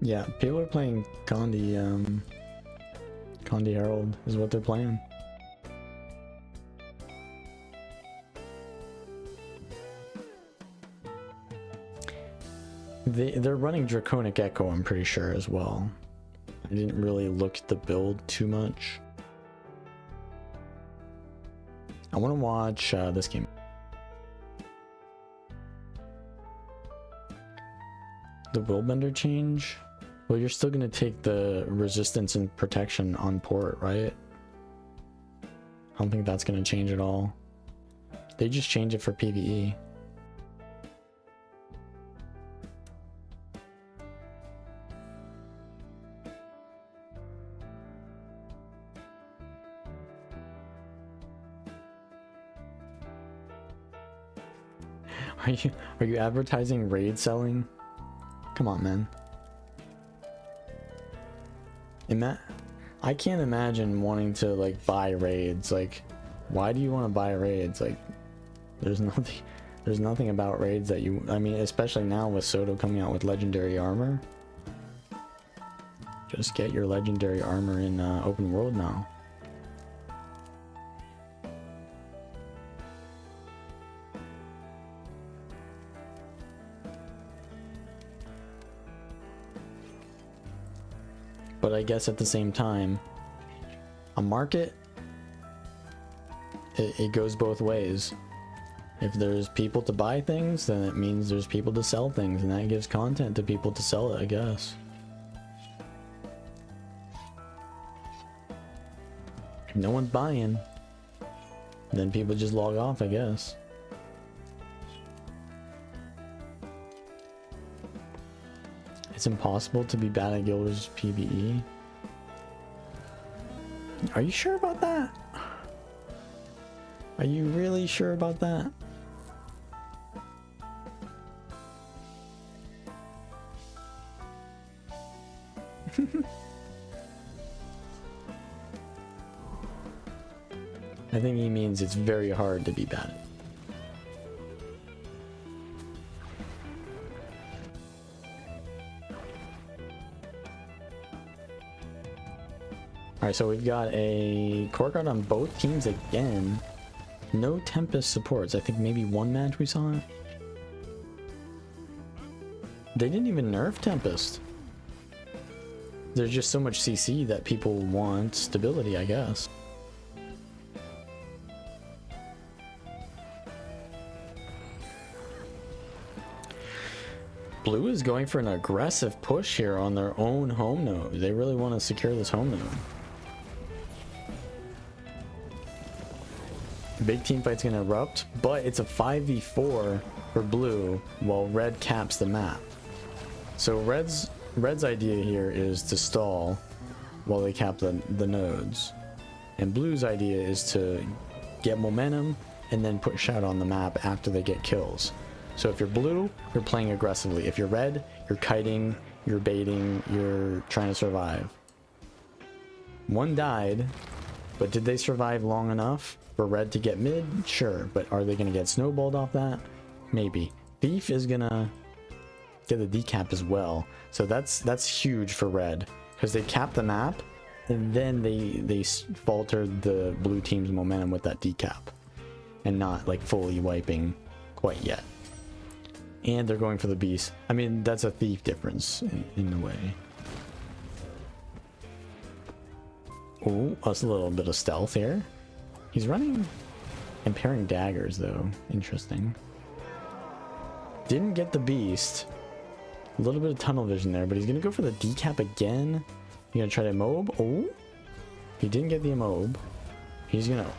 Yeah, people are playing Condi Herald is what they're playing. They're running Draconic Echo, I'm pretty sure, as well. I didn't really look at the build too much. I want to watch this game. The Willbender change? Well, you're still going to take the resistance and protection on port, right? I don't think that's going to change at all. They just change it for PvE. Are you advertising raid selling? Come on, man. I can't imagine wanting to like buy raids. Like, why do you want to buy raids? Like, there's nothing about raids that you. I mean, especially now with SotO coming out with legendary armor. Just get your legendary armor in open world now. But I guess at the same time, a market, it goes both ways. If there's people to buy things, then it means there's people to sell things, and that gives content to people to sell it, I guess. If no one's buying, then people just log off, I guess. It's impossible to be bad at Guild Wars PvE. Are you sure about that? Are you really sure about that? I think he means it's very hard to be bad at it. Alright, so we've got a core guard on both teams again. No Tempest supports. I think maybe one match we saw it. They didn't even nerf Tempest. There's just so much CC that people want stability, I guess. Blue is going for an aggressive push here on their own home node. They really want to secure this home node. Big team fight's gonna erupt, but it's a 5v4 for blue while red caps the map. So red's idea here is to stall while they cap the nodes, and blue's idea is to get momentum and then put shadow on the map after they get kills. So if you're blue, you're playing aggressively. If you're red, you're kiting, you're baiting, you're trying to survive. One died, but did they survive long enough for red to get mid? Sure, but are they gonna get snowballed off that? Maybe. Thief is gonna get a decap as well, so that's huge for red because they cap the map and then they faltered the blue team's momentum with that decap, and not like fully wiping quite yet. And they're going for the beast. I mean, that's a thief difference in a way. Oh, that's a little bit of stealth here. He's running and pairing daggers though. Interesting. Didn't get the beast. A little bit of tunnel vision there, but he's gonna go for the decap again. He's gonna try to mob. Oh, he didn't get the mob. He's gonna.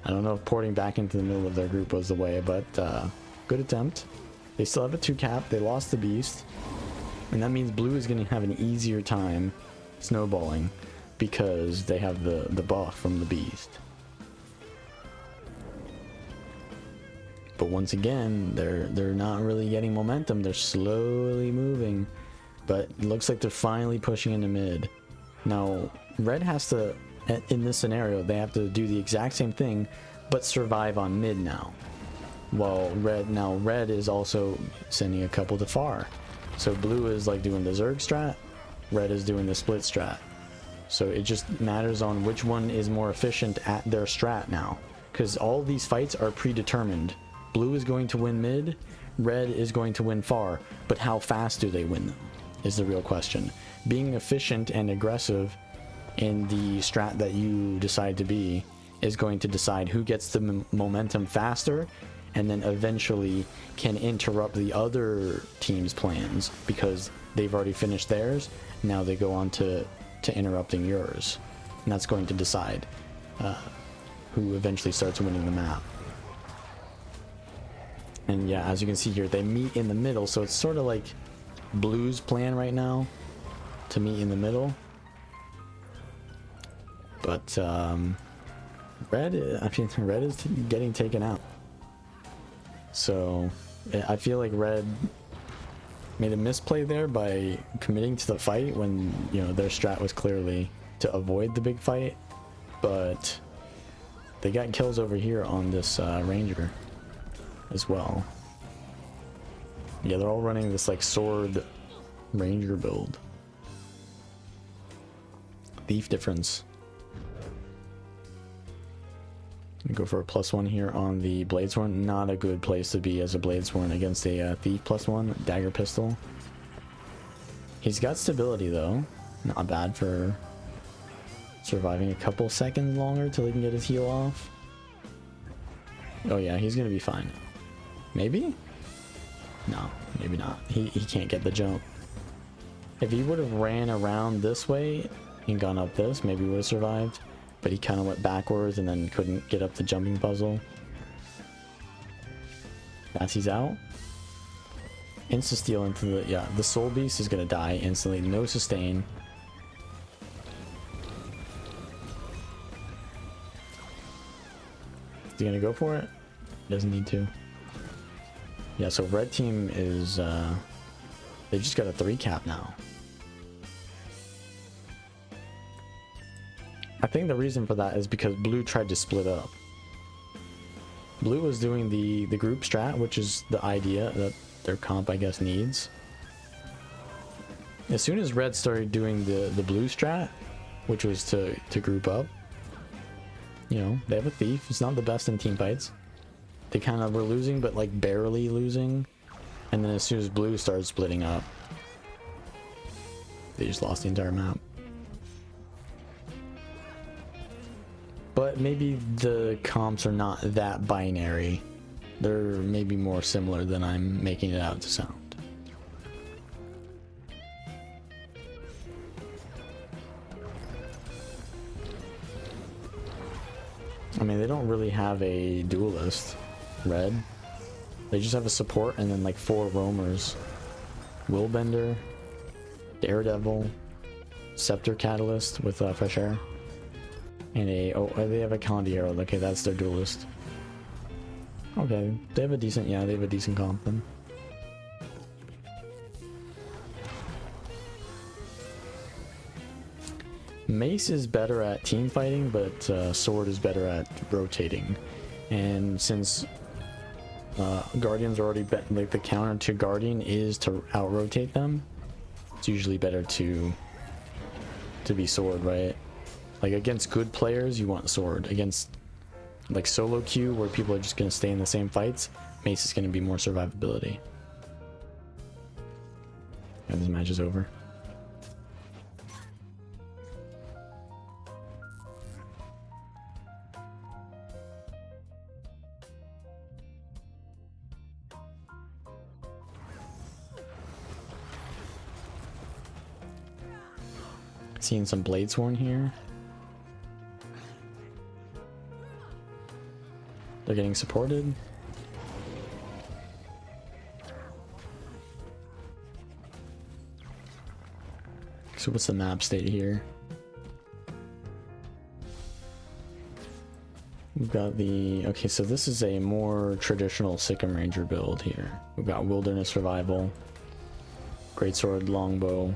I don't know if porting back into the middle of their group was the way, but good attempt. They still have a 2 cap. They lost the beast, and that means blue is gonna have an easier time snowballing because they have the buff from the beast. But once again, they're not really getting momentum. They're slowly moving, but it looks like they're finally pushing into mid. Now, red has to, in this scenario, they have to do the exact same thing, but survive on mid now. While red is also sending a couple to far. So blue is like doing the Zerg strat, red is doing the split strat. So it just matters on which one is more efficient at their strat now, because all these fights are predetermined. Blue is going to win mid, red is going to win far, but how fast do they win them is the real question. Being efficient and aggressive in the strat that you decide to be is going to decide who gets the momentum faster, and then eventually can interrupt the other team's plans because they've already finished theirs. Now they go on to interrupting yours, and that's going to decide who eventually starts winning the map. And yeah, as you can see here, they meet in the middle, so it's sort of like blue's plan right now to meet in the middle. But red is getting taken out. So I feel like red made a misplay there by committing to the fight when, you know, their strat was clearly to avoid the big fight. But they got kills over here on this ranger as well. Yeah, they're all running this like sword ranger build. Thief difference. Go for a +1 here on the Bladesworn. Not a good place to be as a Bladesworn against a thief +1 dagger pistol. He's got stability though, not bad for surviving a couple seconds longer till he can get his heal off. Oh yeah, he's gonna be fine. Maybe? No, maybe not. He can't get the jump. If he would have ran around this way and gone up this, maybe he would have survived. But he kind of went backwards and then couldn't get up the jumping puzzle. As he's out. Insta-steal into the... Yeah, the soul beast is going to die instantly. No sustain. Is he going to go for it? Doesn't need to. Yeah, so red team is... they just got a 3 cap now. I think the reason for that is because blue tried to split up. Blue was doing the group strat, which is the idea that their comp, I guess, needs. As soon as red started doing the blue strat, which was to group up, you know, they have a thief. It's not the best in team fights. They kind of were losing, but like barely losing. And then as soon as blue started splitting up, they just lost the entire map. But maybe the comps are not that binary. They're maybe more similar than I'm making it out to sound. I mean, they don't really have a duelist, red. They just have a support and then like 4 roamers. Willbender, Daredevil, Scepter Catalyst with Fresh Air. And they have a Condi Herald. Okay, that's their duelist. Okay, they have a decent comp then. Mace is better at team fighting, but Sword is better at rotating. And since Guardians are already like the counter to Guardian is to out rotate them, it's usually better to to be sword, right? Like against good players, you want sword. Against like solo queue, where people are just gonna stay in the same fights, mace is gonna be more survivability. And this match is over. Seeing some Bladesworn here. They're getting supported. So what's the map state here? We've got the... Okay, so this is a more traditional Sikkim Ranger build here. We've got Wilderness Survival, Greatsword, Longbow.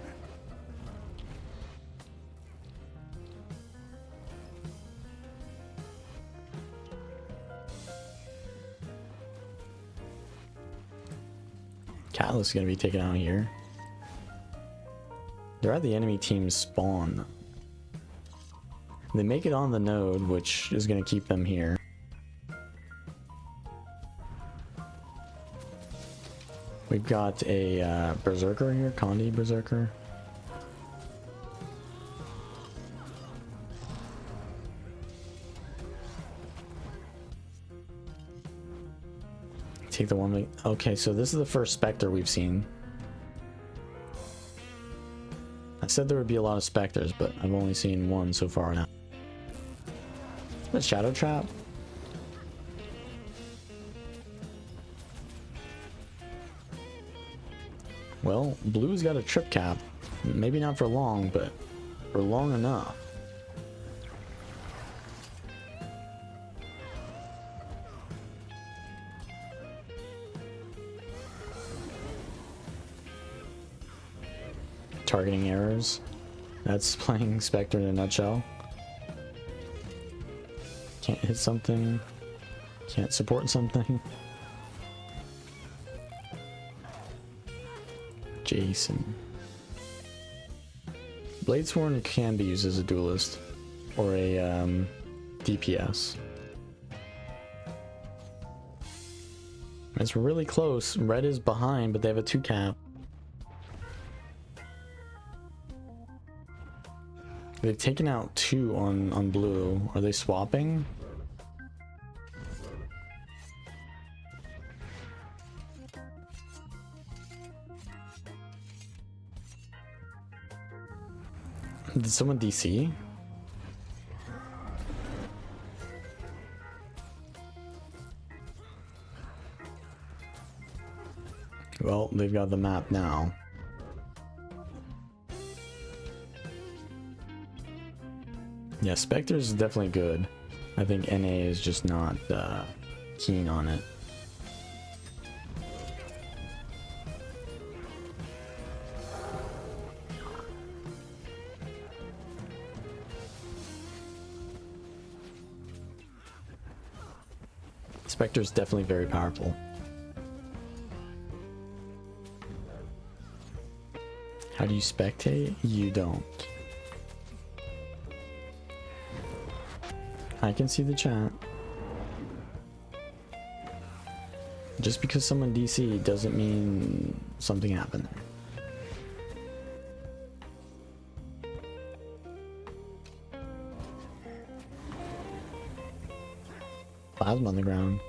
Catalyst is going to be taken out here. They're at the enemy team's spawn. They make it on the node, which is going to keep them here. We've got a Berserker here, Condi Berserker. Take the one. Okay, so this is the first Spectre we've seen. I said there would be a lot of Spectres, but I've only seen one so far now. A Shadow Trap? Well, blue's got a trip cap. Maybe not for long, but for long enough. Targeting errors. That's playing Spectre in a nutshell. Can't hit something. Can't support something. Jason. Bladesworn can be used as a duelist or a DPS. It's really close. Red is behind, but they have a 2 cap. They've taken out 2 on blue. Are they swapping? Did someone DC? Well, they've got the map now. Yeah, Spectre's definitely good. I think NA is just not keen on it. Spectre's definitely very powerful. How do you spectate? You don't. I can see the chat. Just because someone DC doesn't mean something happened. Plasma on the ground.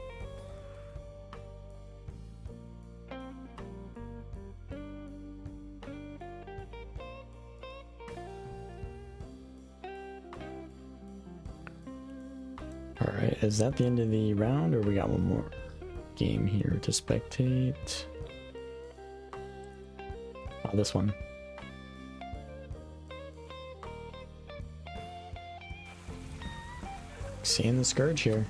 Alright, is that the end of the round, or we got one more game here to spectate? Oh, this one. Seeing the Scourge here.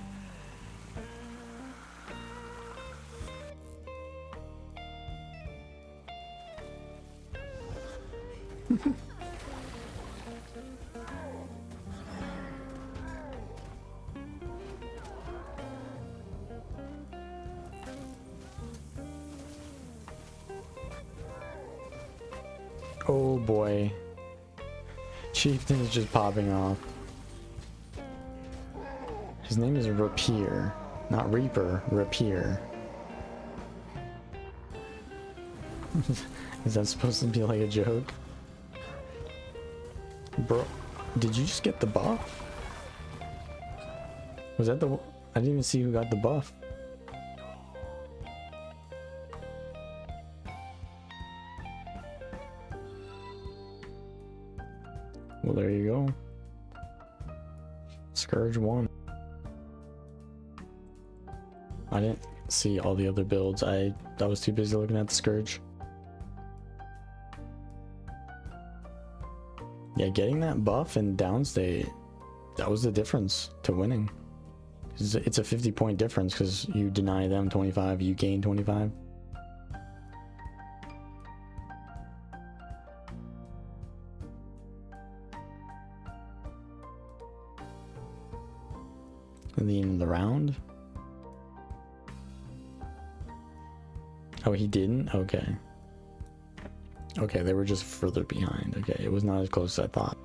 Oh boy. Chieftain is just popping off. His name is Rapier, not Reaper, Rapier. Is that supposed to be like a joke? Bro, did you just get the buff? Was that the... I didn't even see who got the buff. Well, there you go. Scourge won. I didn't see all the other builds. I was too busy looking at the Scourge. Yeah, getting that buff and downstate, that was the difference to winning. It's a 50-point difference because you deny them 25, you gain 25. And the end of the round? Oh, he didn't? Okay. Okay, they were just further behind. Okay, it was not as close as I thought.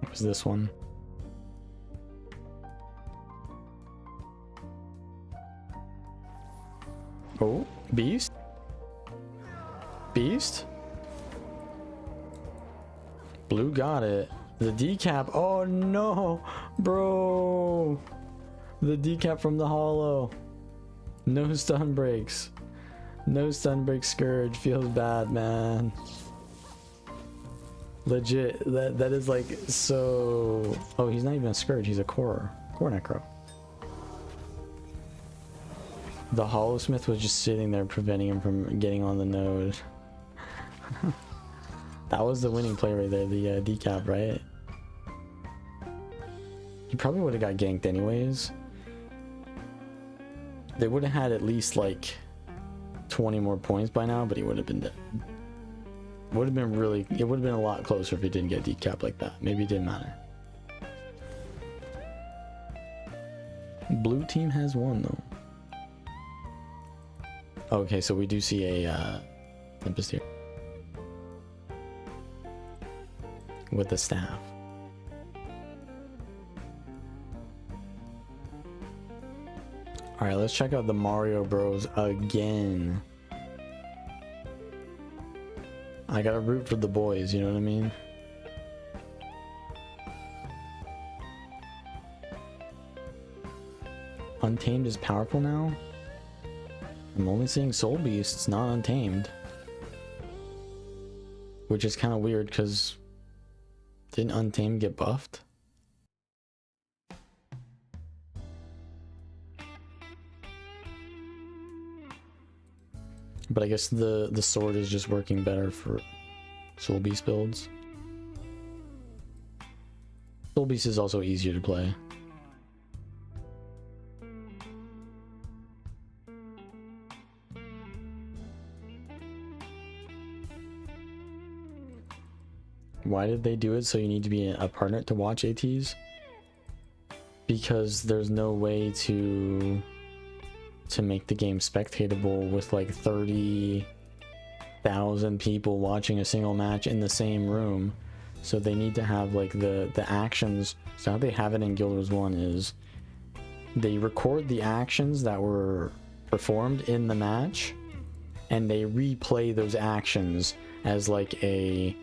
What was this one? Oh, Beast? Beast? Blue got it. The decap. Oh no, bro. The decap from the holo. No stun breaks. No stun break Scourge. Feels bad, man. Legit. That is like so... Oh, he's not even a Scourge. He's a Core Necro. The Holosmith was just sitting there preventing him from getting on the node. That was the winning play right there, the decap, right? He probably would have got ganked anyways. They would have had at least like 20 more points by now, but he would have been dead. Would have been really... It would have been a lot closer if he didn't get decapped like that. Maybe it didn't matter. Blue team has won though. Okay, so we do see a Tempest here. With the staff. Alright, let's check out the Mario Bros again. I gotta root for the boys, you know what I mean? Untamed is powerful now? I'm only seeing Soul Beasts, not Untamed. Which is kind of weird because didn't Untamed get buffed? But I guess the sword is just working better for Soul Beast builds. Soul Beast is also easier to play. Why did they do it so you need to be a partner to watch ATs? Because there's no way to make the game spectatable with like 30,000 people watching a single match in the same room. So they need to have like the actions. So how they have it in Guild Wars 1 is they record the actions that were performed in the match and they replay those actions as like a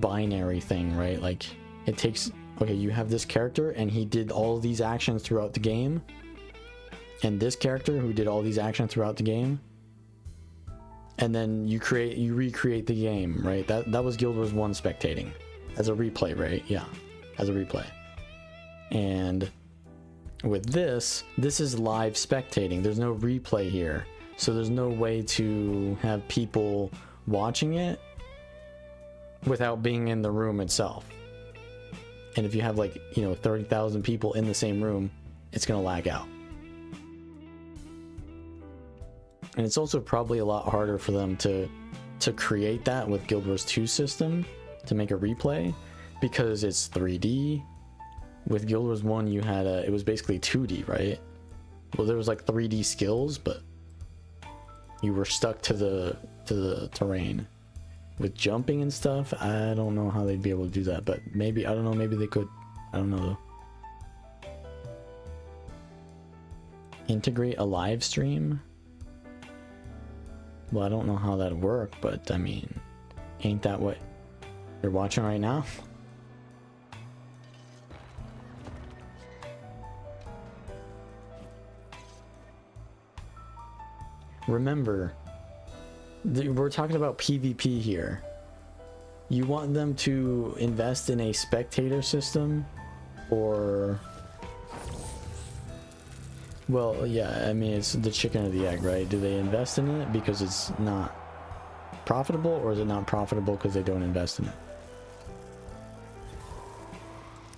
binary thing, right? Like it takes, okay, you have this character and he did all these actions throughout the game, and this character who did all these actions throughout the game, and then you recreate the game, right? That was Guild Wars 1 spectating as a replay, right? Yeah, as a replay. And with this is live spectating. There's no replay here, so there's no way to have people watching it without being in the room itself. And if you have like, you know, 30,000 people in the same room, it's gonna lag out. And it's also probably a lot harder for them to create that with Guild Wars 2 system to make a replay, because it's 3D With Guild Wars 1, you had it was basically 2D, right? Well, there was like 3D skills, but you were stuck to the terrain. With jumping and stuff, I don't know how they'd be able to do that, but maybe, I don't know, maybe they could. I don't know though. Integrate a live stream? Well, I don't know how that'd work, but I mean, ain't that what you're watching right now? Remember, we're talking about PvP here. You want them to invest in a spectator system, or... Well, yeah, I mean, it's the chicken or the egg, right? Do they invest in it because it's not profitable, or is it not profitable because they don't invest in it?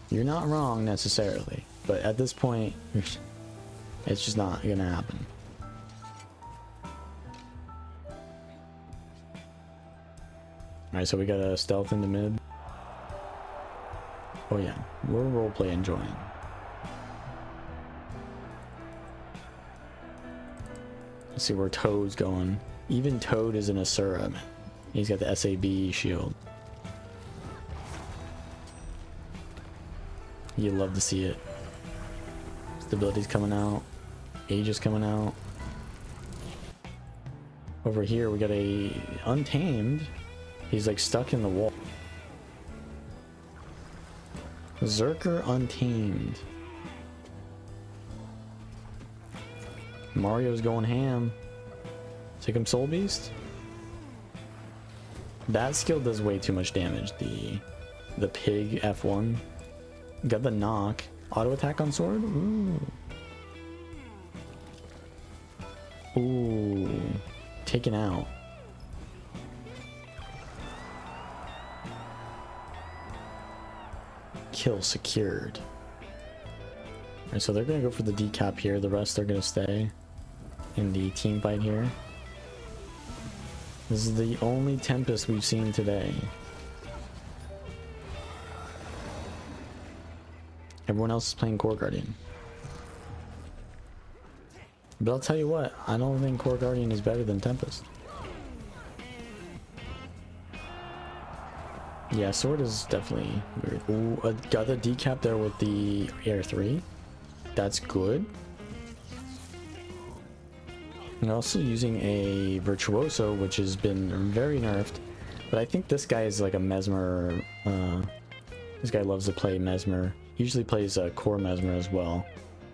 You're not wrong necessarily, but at this point, it's just not gonna happen. Alright, so we got a stealth in the mid. Oh yeah, we're roleplay enjoying. Let's see where Toad's going. Even Toad is an Asura, man. He's got the SAB shield. You love to see it. Stability's coming out. Age is coming out. Over here we got a Untamed. He's like stuck in the wall. Zerker Untamed. Mario's going ham. Take him Soul Beast. That skill does way too much damage. The pig F1. Got the knock. Auto attack on sword. Ooh. Ooh. Taken out. Kill secured. Alright, so they're gonna go for the decap here. The rest are gonna stay in the team fight here. This is the only Tempest we've seen today. Everyone else is playing Core Guardian. But I'll tell you what, I don't think Core Guardian is better than Tempest. Yeah, Sword is definitely weird. Ooh, got the decap there with the Air 3. That's good. And also using a Virtuoso, which has been very nerfed. But I think this guy is like a Mesmer. This guy loves to play Mesmer. He usually plays Core Mesmer as well.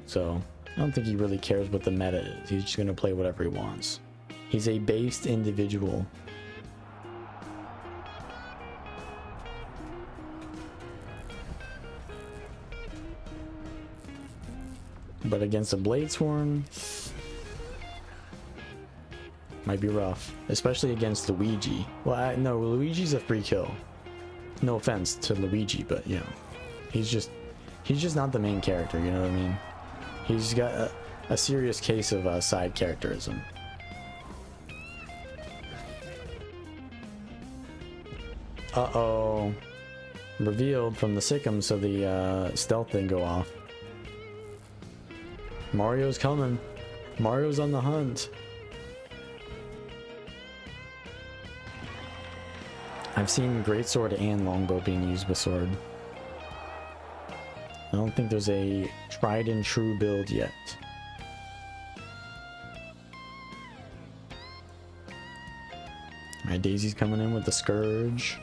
So I don't think he really cares what the meta is. He's just going to play whatever he wants. He's a based individual. But against a Bladesworn, might be rough, especially against Luigi. Well, no, Luigi's a free kill. No offense to Luigi, but you know, he's just not the main character. You know what I mean? He's got a serious case of side characterism. Uh-oh. Revealed from the Sikkim, so the stealth didn't go off. Mario's coming. Mario's on the hunt. I've seen Greatsword and Longbow being used with Sword. I don't think there's a tried and true build yet. Alright, Daisy's coming in with the Scourge.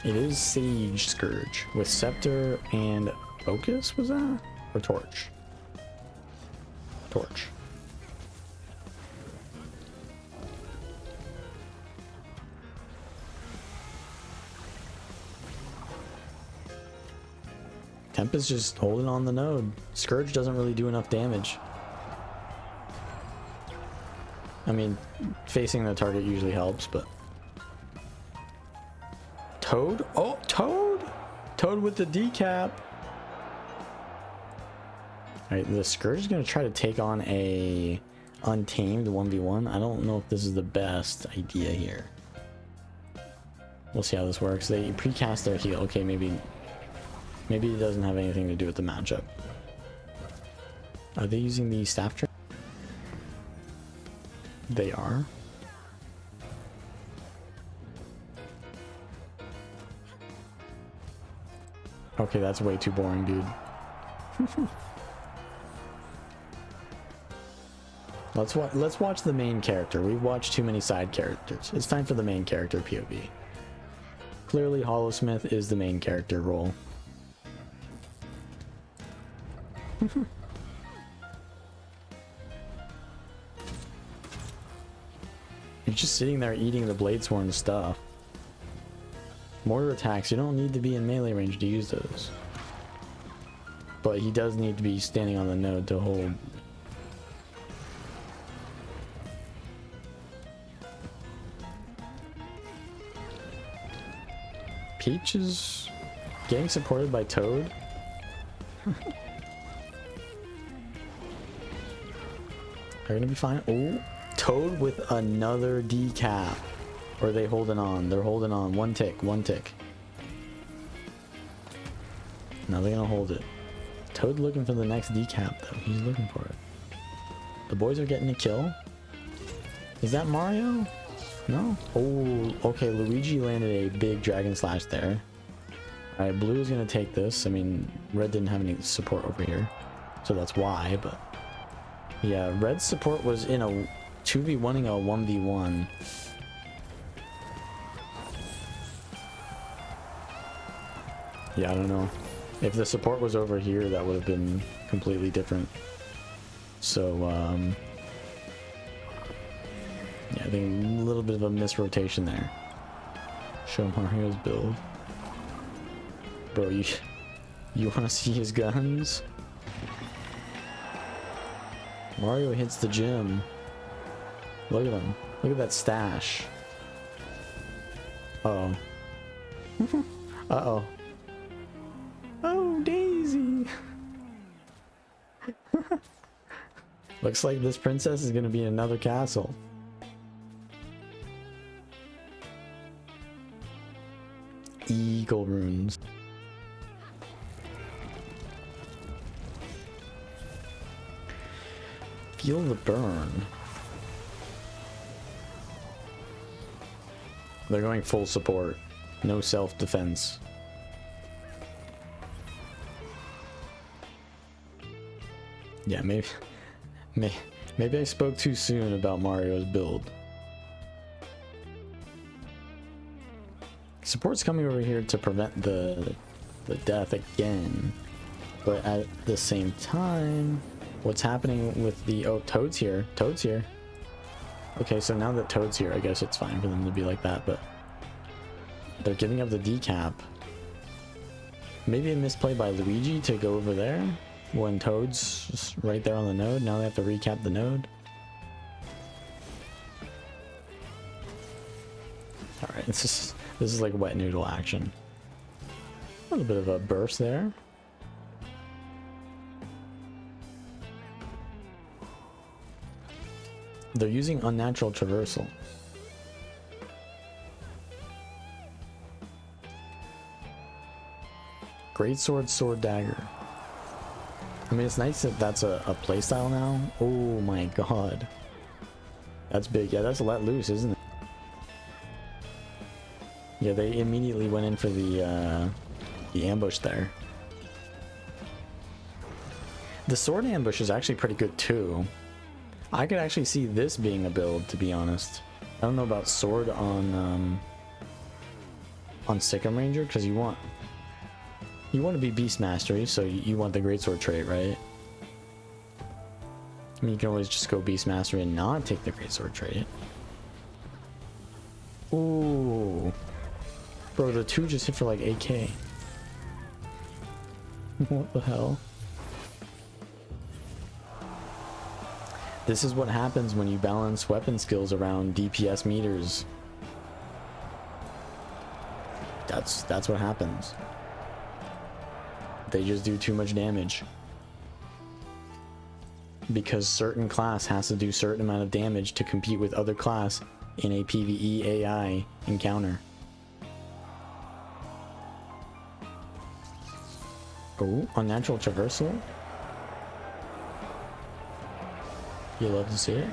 It is Sage Scourge with Scepter and Focus, was that? Or Torch? Torch. Tempest just holding on the node. Scourge doesn't really do enough damage. I mean, facing the target usually helps, but... Toad? Oh, Toad! Toad with the decap! Alright, the Scourge is going to try to take on a Untamed 1v1. I don't know if this is the best idea here. We'll see how this works. They precast their heal. Okay, maybe it doesn't have anything to do with the matchup. Are they using the staff trap? They are. Okay, that's way too boring, dude. Let's watch the main character. We've watched too many side characters. It's time for the main character POV. Clearly, Hollowsmith is the main character role. You're just sitting there eating the Bladesworn stuff. Mortar attacks, you don't need to be in melee range to use those. But he does need to be standing on the node to hold. Peach is getting supported by Toad. They're gonna be fine. Oh, Toad with another decap. Or are they holding on? They're holding on. One tick, one tick. Now they're gonna hold it. Toad looking for the next decap though. He's looking for it. The boys are getting a kill. Is that Mario? No? Oh, okay. Luigi landed a big Dragon Slash there. Alright, blue is gonna take this. I mean, red didn't have any support over here. So that's why, but... yeah, red's support was in a 2v1ing a 1v1. Yeah, I don't know. If the support was over here, that would have been completely different. So, yeah, I think a little bit of a misrotation there. Show Mario's build. Bro, you want to see his guns? Mario hits the gym. Look at him. Look at that stash. Uh-oh. Uh-oh. Oh, Daisy! Looks like this princess is gonna be in another castle. Eagle runes. Feel the burn. They're going full support. No self-defense. Yeah, maybe I spoke too soon about Mario's build. Support's coming over here to prevent the death again. But at the same time, what's happening with the... oh, Toad's here. Toad's here. Okay, so now that Toad's here, I guess it's fine for them to be like that, but... they're giving up the decap. Maybe a misplay by Luigi to go over there when Toad's just right there on the node. Now they have to recap the node. Alright, this is like wet noodle action. A little bit of a burst there. They're using unnatural traversal. Great sword, sword dagger. I mean, it's nice that that's a playstyle now. Oh my god. That's big. Yeah, that's let loose, isn't it? Yeah, they immediately went in for the ambush there. The sword ambush is actually pretty good too. I could actually see this being a build, to be honest. I don't know about sword on Sikkim Ranger, because you want to be beast mastery, so you want the greatsword trait, right? I mean, you can always just go beast mastery and not take the greatsword trait. Ooh, bro, the 2 just hit for like 8k. What the hell? This is what happens when you balance weapon skills around DPS meters. That's what happens. They just do too much damage. Because certain class has to do certain amount of damage to compete with other class in a PvE AI encounter. Oh, unnatural traversal. You love to see it.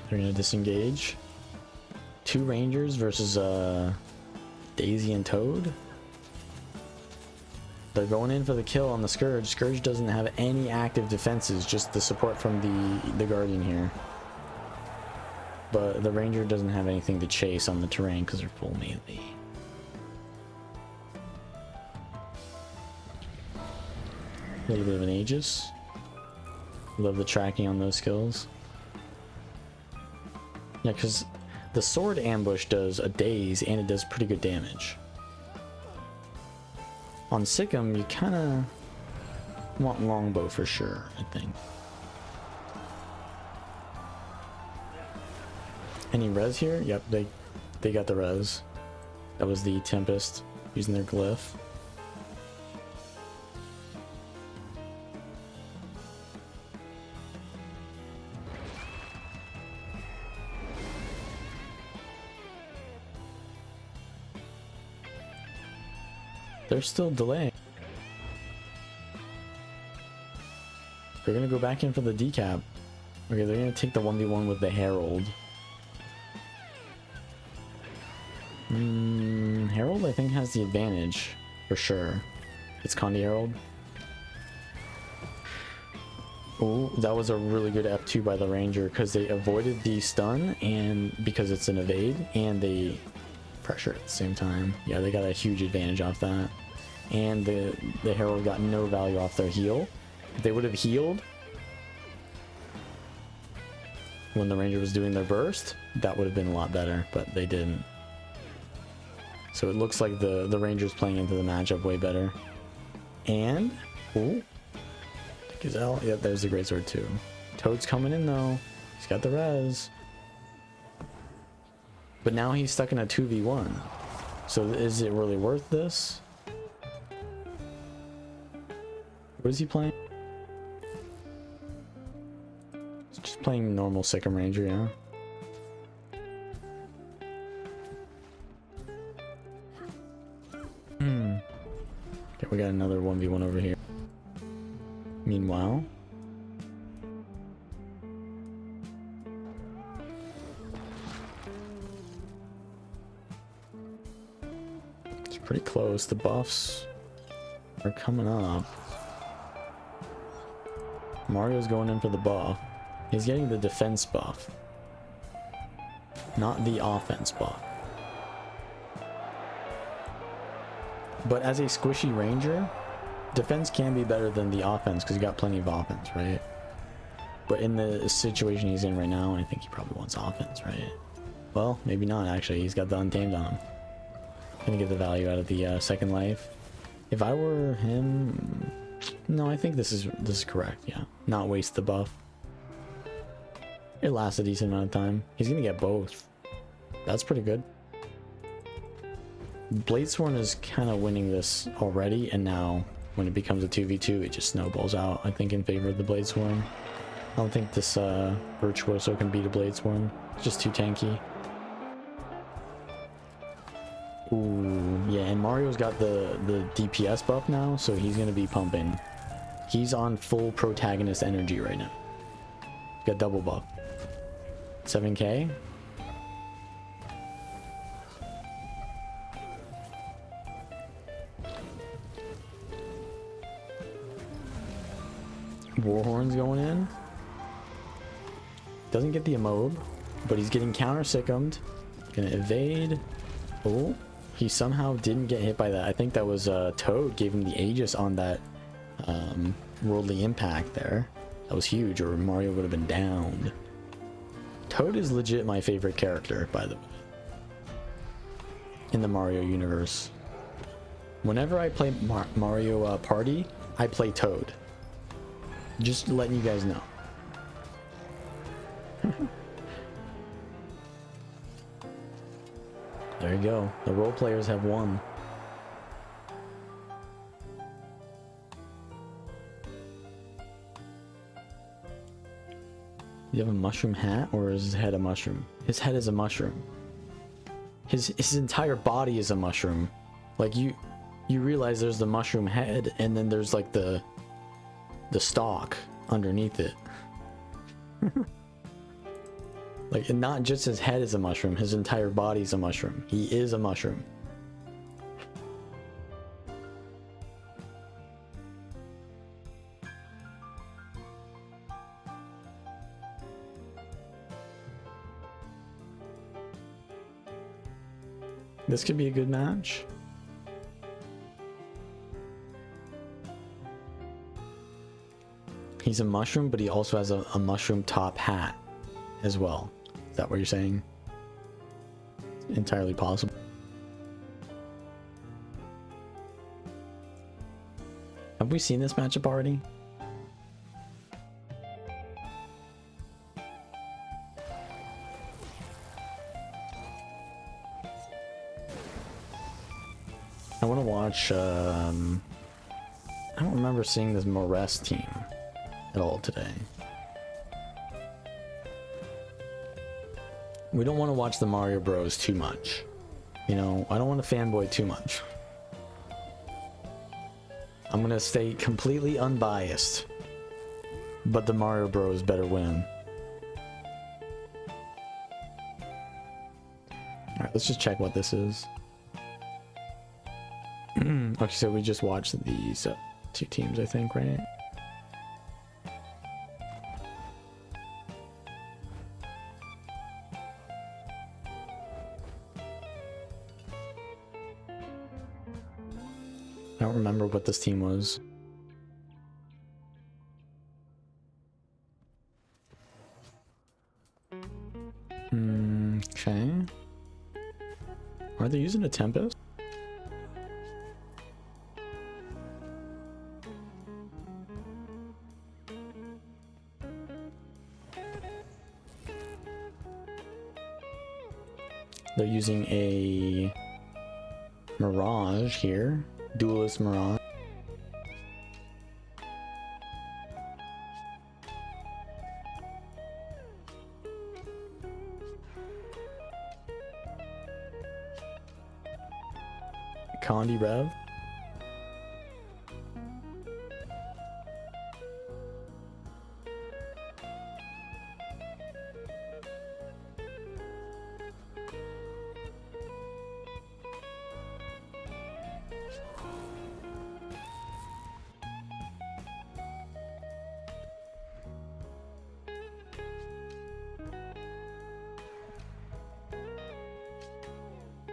They're gonna disengage. 2 Rangers versus Daisy and Toad. They're going in for the kill on the Scourge. Scourge doesn't have any active defenses, just the support from the Guardian here. But the Ranger doesn't have anything to chase on the terrain because they're full melee. A little bit of an Aegis. Love the tracking on those skills. Yeah, because the sword ambush does a daze and it does pretty good damage. On Sikkim, you kind of want longbow for sure, I think. Any res here? Yep, they got the res. That was the Tempest using their glyph. They're still delaying. They're gonna go back in for the decap. Okay, they're gonna take the 1v1 with the Herald. Herald, I think, has the advantage for sure. It's Condi Herald. Oh, that was a really good F2 by the Ranger because they avoided the stun and because it's an evade and they pressure at the same time. Yeah, they got a huge advantage off that. And the Herald got no value off their heal. If they would have healed when the Ranger was doing their burst, that would have been a lot better, but they didn't. So it looks like the Ranger's playing into the matchup way better. And, ooh, Gazelle, yeah, there's the Greatsword too. Toad's coming in though. He's got the res. But now he's stuck in a 2v1. So is it really worth this? What is he playing? He's just playing normal Sikkim Ranger, yeah. Okay, we got another 1v1 over here. Meanwhile, it's pretty close. The buffs are coming up. Mario's going in for the buff. He's getting the defense buff, not the offense buff. But as a squishy Ranger, defense can be better than the offense because you got plenty of offense, right? But in the situation he's in right now, I think he probably wants offense, right? Well, maybe not actually. He's got the Untamed on him. Gonna get the value out of the second life. If I were him, no, I think this is correct. Yeah, not waste the buff. It lasts a decent amount of time. He's gonna get both. That's pretty good. Bladesworn is kind of winning this already, and now when it becomes a 2v2, it just snowballs out, I think, in favor of the Bladesworn. I don't think this Virtuoso can beat a Bladesworn. It's just too tanky. Ooh, yeah, and Mario's got the DPS buff now, so he's gonna be pumping. He's on full protagonist energy right now. Got double buff. 7k. Warhorn's going in. Doesn't get the emote, but he's getting counter Sick'emed. Gonna evade. Oh, he somehow didn't get hit by that. I think that was Toad gave him the Aegis on that worldly impact there. That was huge, or Mario would have been downed. Toad is legit my favorite character, by the way, in the Mario universe. Whenever I play Mario Party, I play Toad. Just letting you guys know. There you go. The role players have won. You have a mushroom hat, or is his head a mushroom? His head is a mushroom. His entire body is a mushroom. Like you realize there's the mushroom head, and then there's like the stalk underneath it. Like, and not just his head is a mushroom, his entire body is a mushroom. He is a mushroom. This could be a good match. He's a mushroom, but he also has a mushroom top hat as well. Is that what you're saying? Entirely possible. Have we seen this matchup already? I want to watch, I don't remember seeing this Morest team at all today. We don't want to watch the Mario Bros too much. You know, I don't want to fanboy too much. I'm gonna stay completely unbiased. But the Mario Bros better win. Alright, let's just check what this is. Okay, so we just watched these two teams, I think, right? I don't remember what this team was. Okay. Are they using a Tempest? They're using a Mirage here. Duelist Mirage. Condi Rev.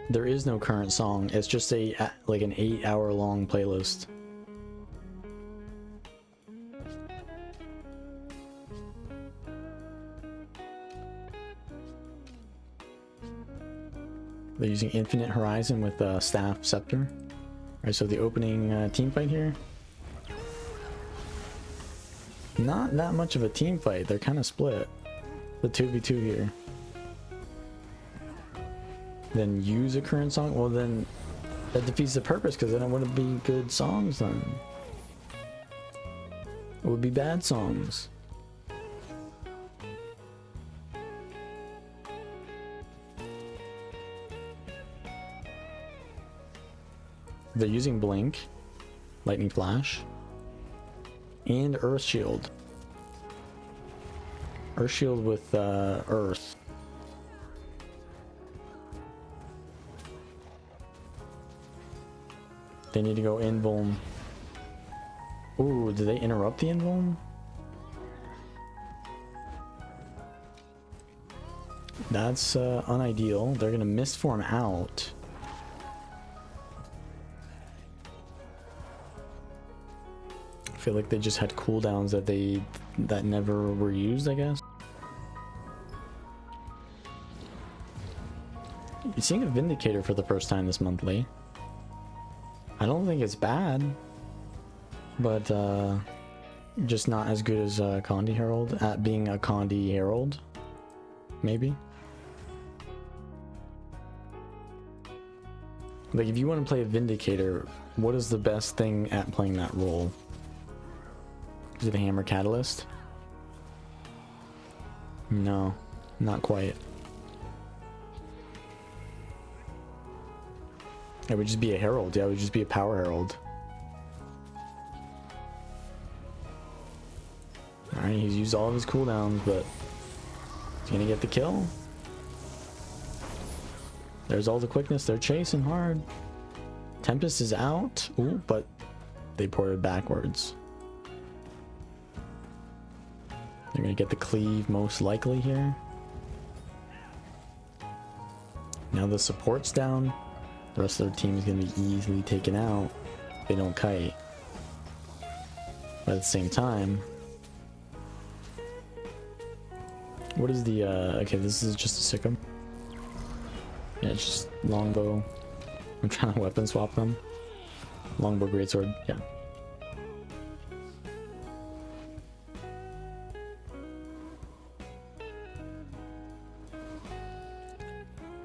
There is no current song. It's just a like an 8-hour long playlist. They're using Infinite Horizon with Staff Scepter. Alright, so the opening team fight here. Not that much of a team fight. They're kind of split. The 2v2 here. Then use a current song? Well, then that defeats the purpose, because then it wouldn't be good songs then. It would be bad songs. They're using Blink, Lightning Flash, and Earth Shield. Earth Shield with Earth. They need to go invuln. Ooh, did they interrupt the invuln? That's unideal. They're gonna misform out. I feel like they just had cooldowns that never were used, I guess. You're seeing a Vindicator for the first time this monthly. I don't think it's bad, but just not as good as Condi Herald at being a Condi Herald, maybe. Like, if you want to play a Vindicator, what is the best thing at playing that role? Is it a Hammer Catalyst? No, not quite. It would just be a herald. Yeah, it would just be a power herald. Alright, he's used all of his cooldowns, but he's gonna get the kill. There's all the quickness. They're chasing hard. Tempest is out. Ooh, but they ported backwards. They're gonna get the cleave most likely here. Now the support's down. The rest of their team is gonna be easily taken out if they don't kite. But at the same time, what is the okay, this is just a sycam. Yeah, it's just longbow. I'm trying to weapon swap them. Longbow, greatsword, yeah.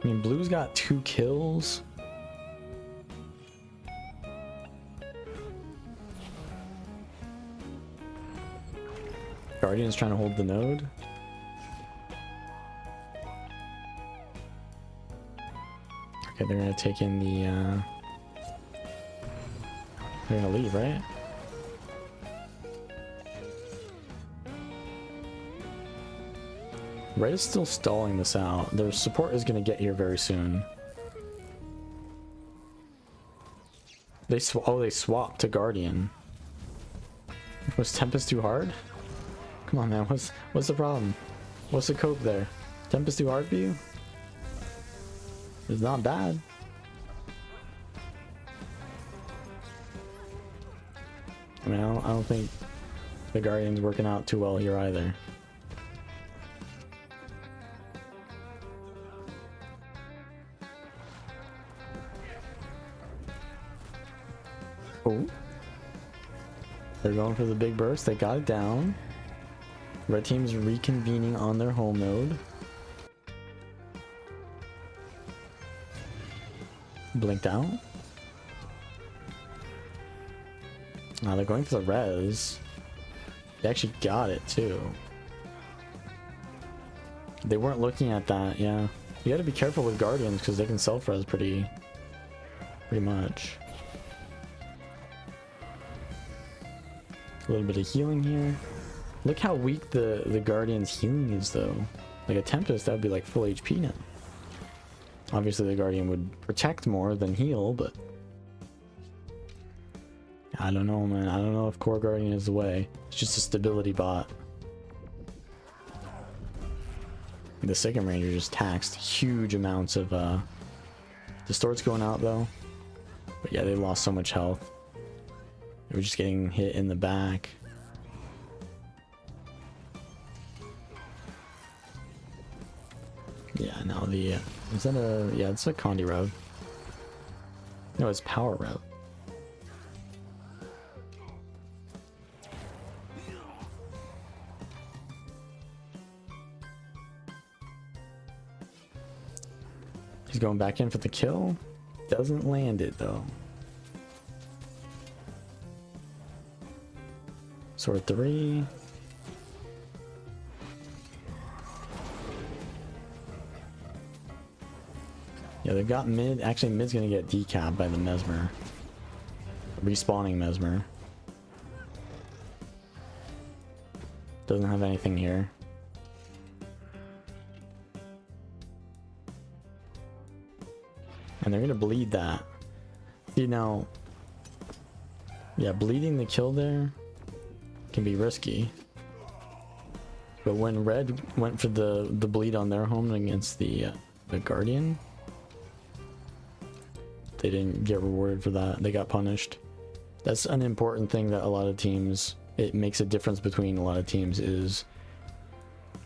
I mean, blue's got 2 kills. Guardian's trying to hold the node. Okay, they're gonna take in the they're gonna leave, right? Red is still stalling this out. Their support is gonna get here very soon. They swapped to Guardian. Was Tempest too hard? Come on, man. What's the problem? What's the cope there? Tempest too hard for you? It's not bad. I mean, I don't think the Guardian's working out too well here either. Oh. They're going for the big burst. They got it down. Red team's reconvening on their home node. Blinked out. Now they're going for the res. They actually got it too. They weren't looking at that, yeah. You gotta be careful with Guardians because they can self-res pretty much. A little bit of healing here. Look how weak the Guardian's healing is though. Like a Tempest, that would be like full HP now. Obviously the Guardian would protect more than heal, but I don't know, man. I don't know if Core Guardian is the way. It's just a stability bot. The second Ranger just taxed huge amounts of Distort's going out though. But yeah, they lost so much health. They were just getting hit in the back. Yeah, now the is that a yeah, it's a Condi Rev. No, it's Power Rev. He's going back in for the kill. Doesn't land it though. Sword 3. Yeah, they've got mid. Actually, mid's gonna get decapped by the Mesmer. Respawning Mesmer. Doesn't have anything here. And they're gonna bleed that. See now. Yeah, bleeding the kill there can be risky. But when Red went for the bleed on their home against the Guardian, they didn't get rewarded for that. They got punished. That's an important thing that a lot of teams, it makes a difference between a lot of teams, is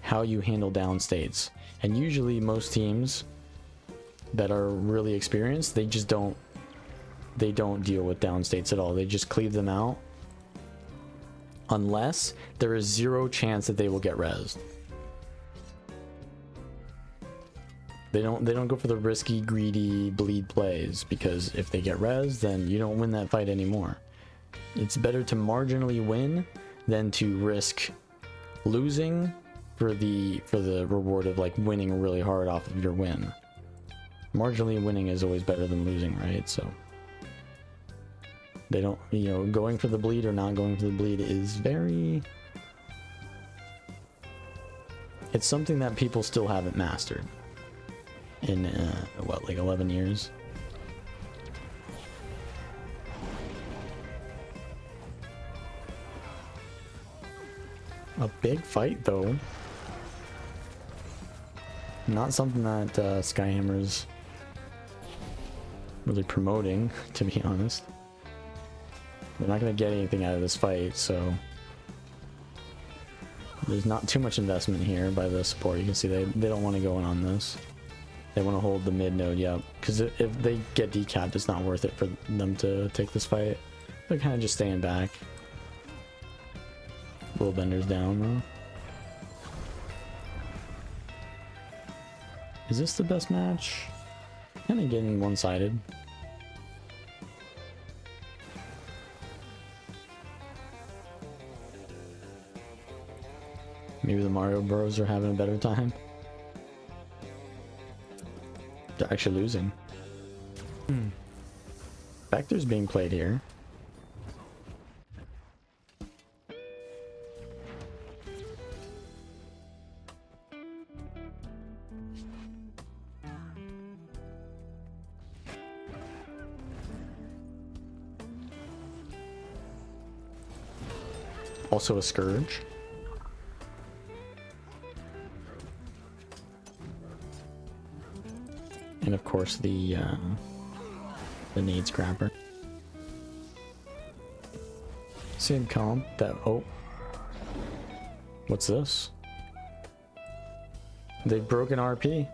how you handle down states. And usually most teams that are really experienced, they just don't deal with down states at all. They just cleave them out unless there is zero chance that they will get rezzed. They don't go for the risky, greedy bleed plays, because if they get rezzed, then you don't win that fight anymore. It's better to marginally win than to risk losing for the reward of like winning really hard off of your win. Marginally winning is always better than losing, right? So they don't, you know, going for the bleed or not going for the bleed is very... It's something that people still haven't mastered in, what, like 11 years? A big fight, though. Not something that Skyhammer's really promoting, to be honest. They're not going to get anything out of this fight, so there's not too much investment here by the support. You can see they don't want to go in on this. They want to hold the mid node, yep. Because if they get decapped, it's not worth it for them to take this fight. They're kind of just staying back. Little Bender's down, though. Is this the best match? Kind of getting one-sided. Maybe the Mario Bros are having a better time. They're actually losing. Vector's being played here. Also a Scourge. And of course the nade scrapper. Same comp that, oh. What's this? They've broken RP.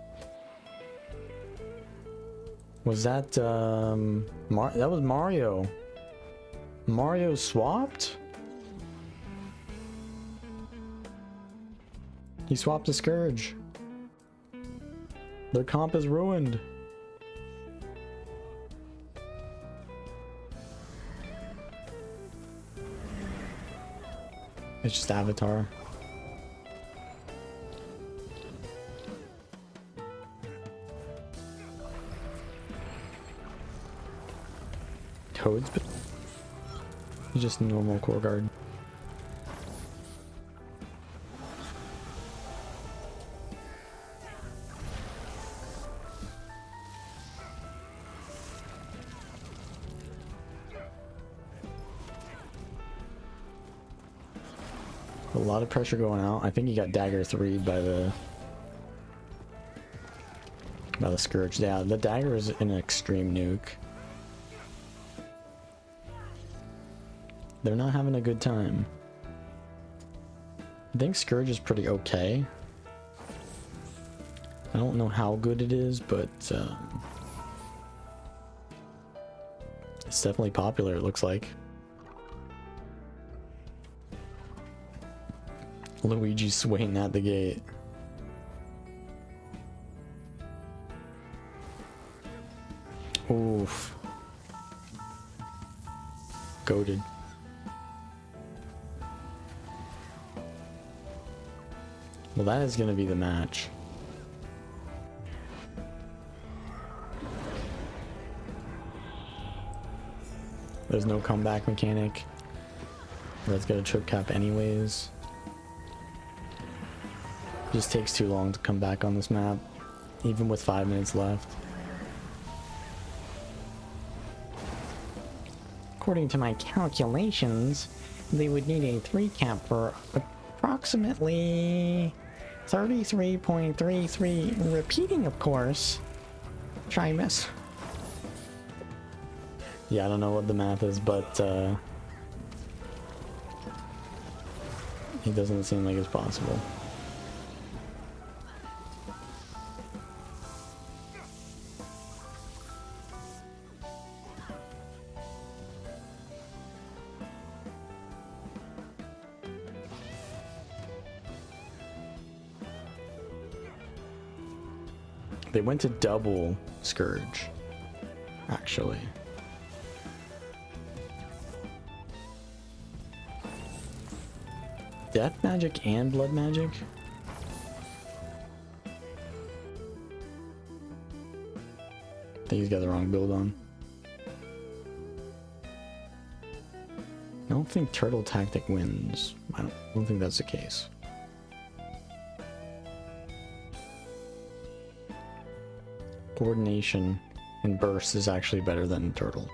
Was that, that was Mario. Mario swapped? He swapped the Scourge. Their comp is ruined. It's just Avatar. Toads, but he's just a normal core guard. A lot of pressure going out. I think he got dagger 3'd by the Scourge. Yeah, the dagger is an extreme nuke. They're not having a good time. I think Scourge is pretty okay. I don't know how good it is, but it's definitely popular, it looks like. Luigi swinging at the gate. Oof. Goated. Well, that is going to be the match. There's no comeback mechanic. Let's get a trip cap anyways. Just takes too long to come back on this map, even with 5 minutes left. According to my calculations, they would need a 3 cap for approximately 33.33, repeating of course. Try miss. Yeah, I don't know what the math is, but it doesn't seem like it's possible. They went to double Scourge, actually. Death magic and blood magic? think he's got the wrong build on. I don't think turtle tactic wins. I don't think that's the case. Coordination and burst is actually better than turtle.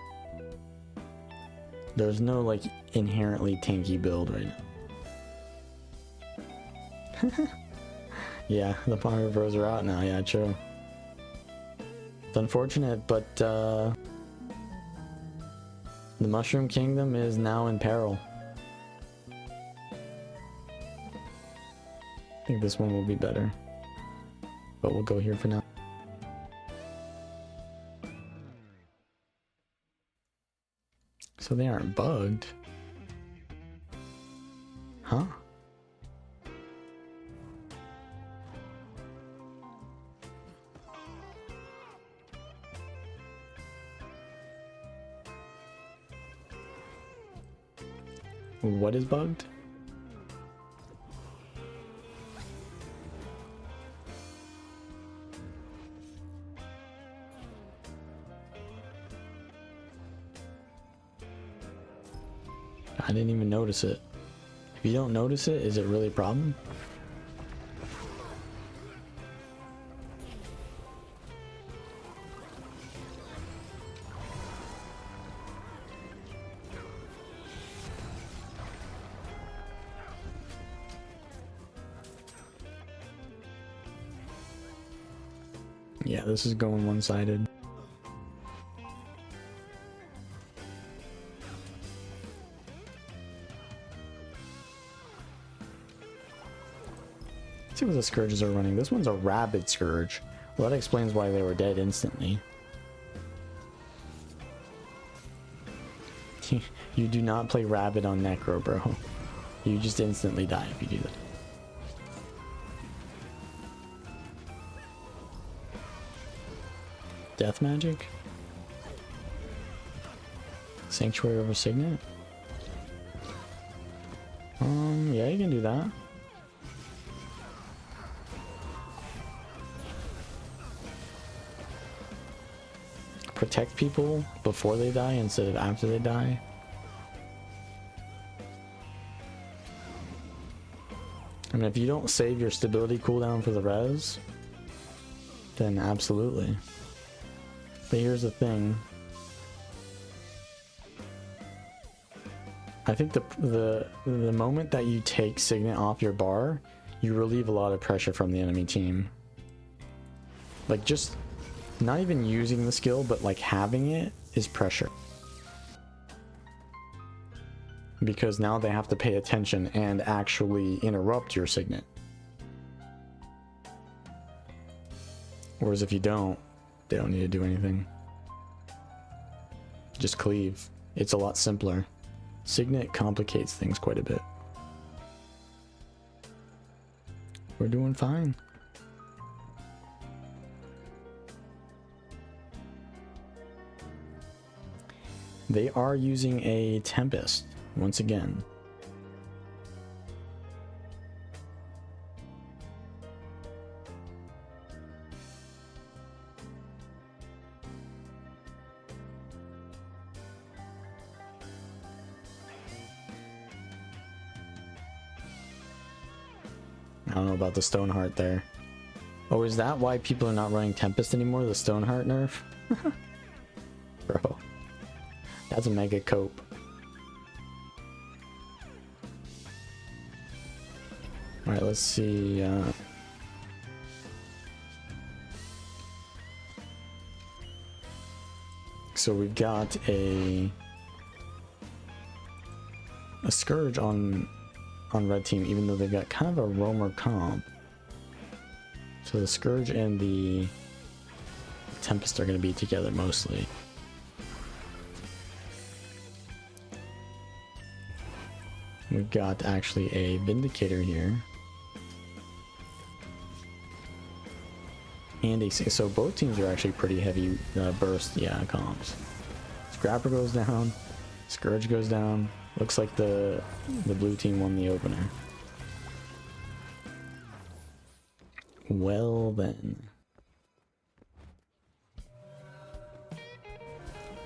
There's no like inherently tanky build right now. Yeah, the Power Bros are out now, yeah, true. It's unfortunate, but the Mushroom Kingdom is now in peril. I think this one will be better, but we'll go here for now. So they aren't bugged. Huh? What is bugged? I didn't even notice it. If you don't notice it, is it really a problem? Yeah, this is going one-sided. Let's see what the Scourges are running. This one's a Rabid Scourge. Well, that explains why they were dead instantly. You do not play Rabid on Necro, bro. You just instantly die if you do that. Death Magic? Sanctuary over Signet? Yeah, you can do that. Protect people before they die instead of after they die. I mean, if you don't save your stability cooldown for the res, then absolutely. But here's the thing. I think the moment that you take Signet off your bar, you relieve a lot of pressure from the enemy team. Like, just not even using the skill, but like having it is pressure. Because now they have to pay attention and actually interrupt your Signet. Whereas if you don't, they don't need to do anything. Just cleave. It's a lot simpler. Signet complicates things quite a bit. We're doing fine. They are using a Tempest once again. I don't know about the Stoneheart there. Oh, is that why people are not running Tempest anymore? The Stoneheart nerf? Bro. That's a mega cope. Alright, let's see. So we've got a Scourge on red team, even though they've got kind of a roamer comp. So the Scourge and the Tempest are going to be together mostly. We've got actually a Vindicator here. And a, so both teams are actually pretty heavy burst, yeah, comps. Scrapper goes down, Scourge goes down. Looks like the blue team won the opener. Well then.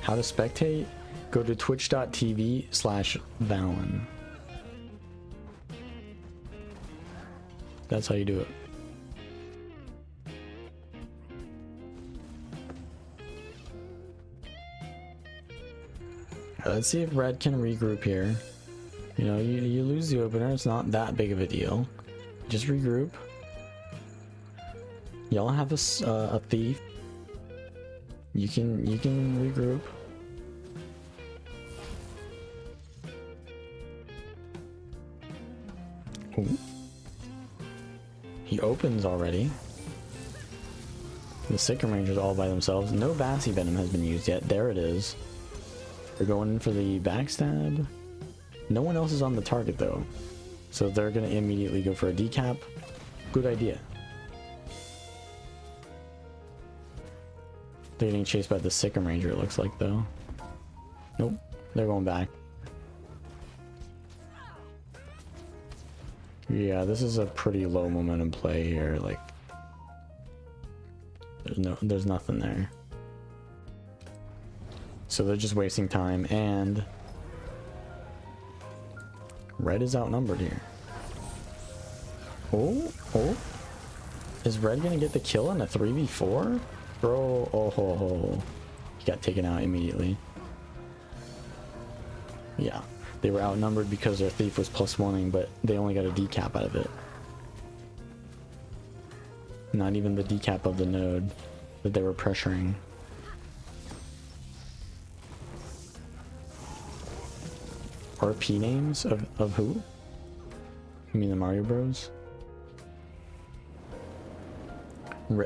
How to spectate? Go to twitch.tv/Valen. That's how you do it. Let's see if red can regroup here. You know, you lose the opener, it's not that big of a deal. Just regroup. Y'all have a thief. You can regroup. Ooh. He opens already. The Sycam Rangers all by themselves. No Vassy Venom has been used yet. There it is. They're going in for the backstab. No one else is on the target though, so they're gonna immediately go for a decap. Good idea. They're getting chased by the Sycam Ranger, it looks like though. Nope, they're going back. Yeah, this is a pretty low momentum play here. Like, there's nothing there. So they're just wasting time, and red is outnumbered here. Oh, is red gonna get the kill in a 3v4? Bro, oh, he got taken out immediately. Yeah, they were outnumbered because their thief was +1ing, but they only got a decap out of it. Not even the decap of the node that they were pressuring. RP names of who? You mean the Mario Bros?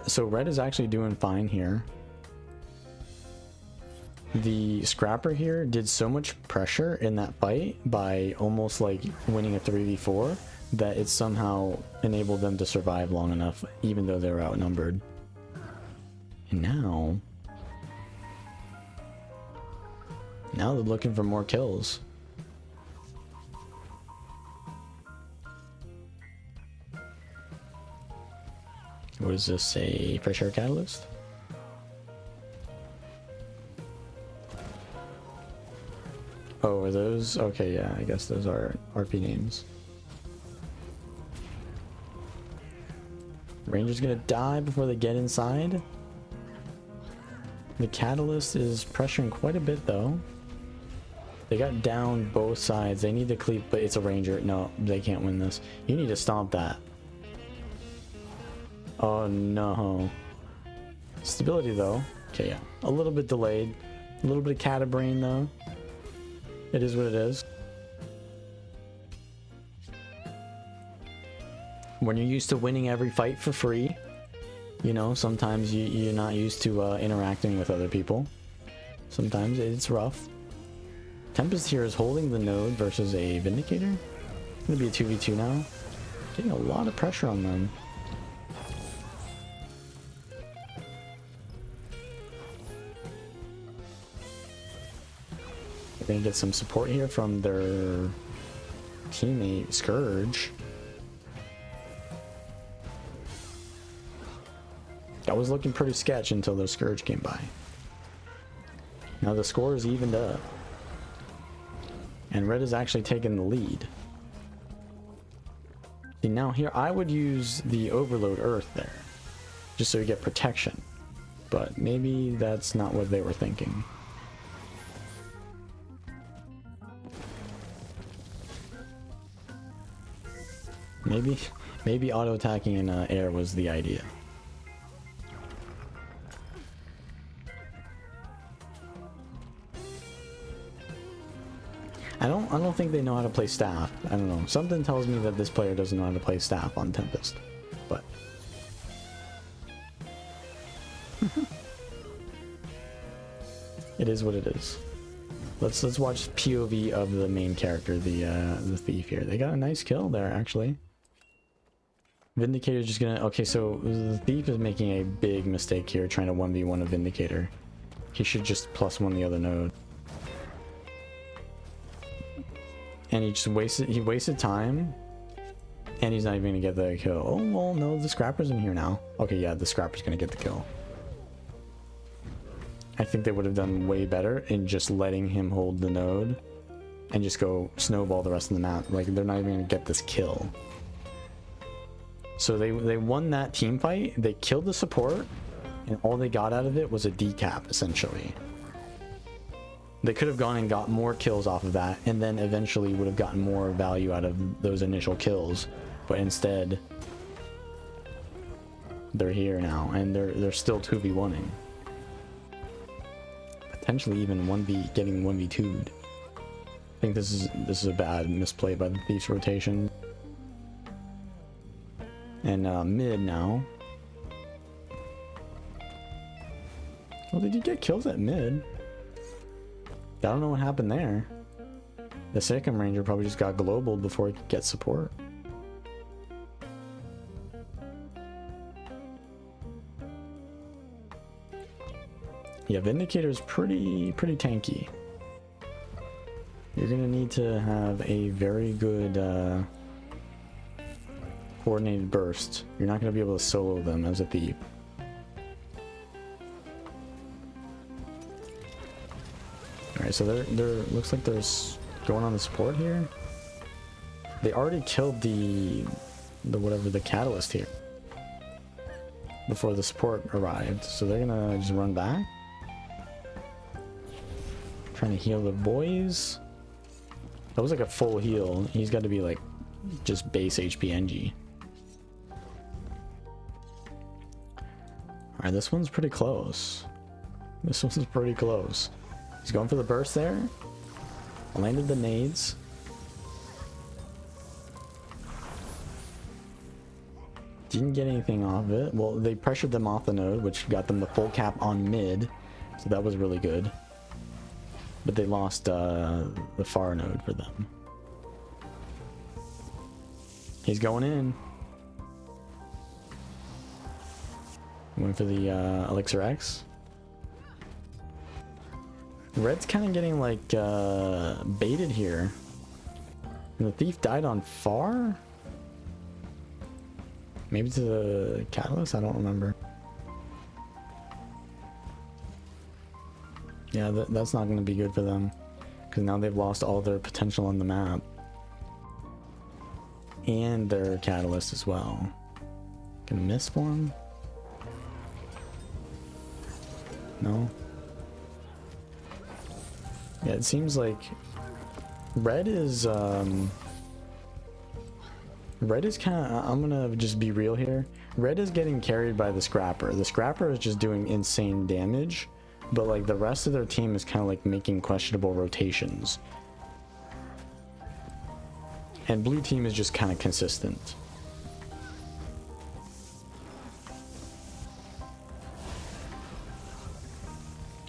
So red is actually doing fine here. The scrapper here did so much pressure in that fight by almost like winning a 3v4 that it somehow enabled them to survive long enough even though they were outnumbered. And now they're looking for more kills. What does this say? Fresh air catalyst? Oh, are those? Okay, yeah, I guess those are RP names. Ranger's gonna die before they get inside. The catalyst is pressuring quite a bit though. They got down both sides. They need to cleave, but it's a Ranger. No, they can't win this. You need to stomp that. Oh no. Stability though. Okay, yeah. A little bit delayed. A little bit of catabrain though. It is what it is. When you're used to winning every fight for free, you know, sometimes you're not used to interacting with other people. Sometimes it's rough. Tempest here is holding the node versus a Vindicator. It's gonna be a 2v2 now. Getting a lot of pressure on them. They're gonna get some support here from their teammate Scourge. That was looking pretty sketch until the Scourge came by. Now the score is evened up. And red is actually taking the lead. See, now here I would use the Overload Earth there, just so you get protection. But maybe that's not what they were thinking. Maybe auto attacking in air was the idea. I don't think they know how to play staff. I don't know. Something tells me that this player doesn't know how to play staff on Tempest. But it is what it is. Let's watch POV of the main character, the thief here. They got a nice kill there actually. Vindicator's just gonna... Okay, so the thief is making a big mistake here, trying to 1v1 a Vindicator. He should just +1 the other node. And he just wasted time. And he's not even gonna get the kill. Oh, well, no, the Scrapper's in here now. Okay, yeah, the Scrapper's gonna get the kill. I think they would have done way better in just letting him hold the node and just go snowball the rest of the map. Like, they're not even gonna get this kill. So they won that team fight, they killed the support, and all they got out of it was a decap, essentially. They could have gone and got more kills off of that, and then eventually would have gotten more value out of those initial kills. But instead, they're here now, and they're still 2v1ing. Potentially even getting 1v2'd. I think this is a bad misplay by the Thief's rotation. And mid now. Well, did you get kills at mid? I don't know what happened there. The second ranger probably just got global before he could get support. Yeah, Vindicator's pretty tanky. You're gonna need to have a very good coordinated burst. You're not gonna be able to solo them as a thief. Alright, so they're looks like there's going on the support here. They already killed the catalyst here before the support arrived, so they're gonna just run back. Trying to heal the boys. That was like a full heal. He's got to be like just base HP NG. Alright, this one's pretty close. This one's pretty close. He's going for the burst there. Landed the nades. Didn't get anything off of it. Well, they pressured them off the node, which got them the full cap on mid. So that was really good. But they lost the far node for them. He's going in. Going for the Elixir X. Red's kind of getting like baited here. And the thief died on far? Maybe to the catalyst? I don't remember. Yeah, that's not going to be good for them. Because now they've lost all their potential on the map. And their catalyst as well. Gonna miss for him? No? Yeah, it seems like Red is kind of, I'm gonna just be real here. Red is getting carried by the Scrapper. The Scrapper is just doing insane damage, but like the rest of their team is kind of like making questionable rotations. And blue team is just kind of consistent.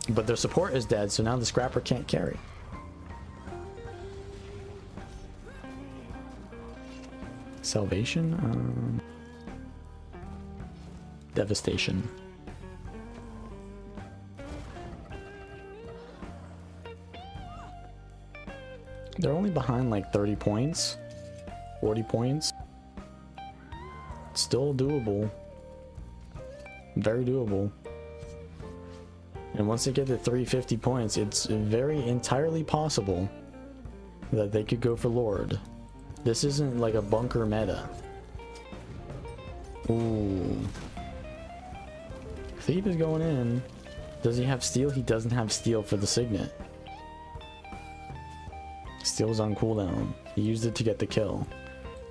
But their support is dead, so now the Scrapper can't carry. Salvation? Devastation. They're only behind like 30 points, 40 points. Still doable. Very doable. And once they get to 350 points, it's very entirely possible that they could go for Lord. This isn't like a bunker meta. Ooh. Thief is going in. Does he have steel? He doesn't have steel for the signet. Steel's on cooldown. He used it to get the kill.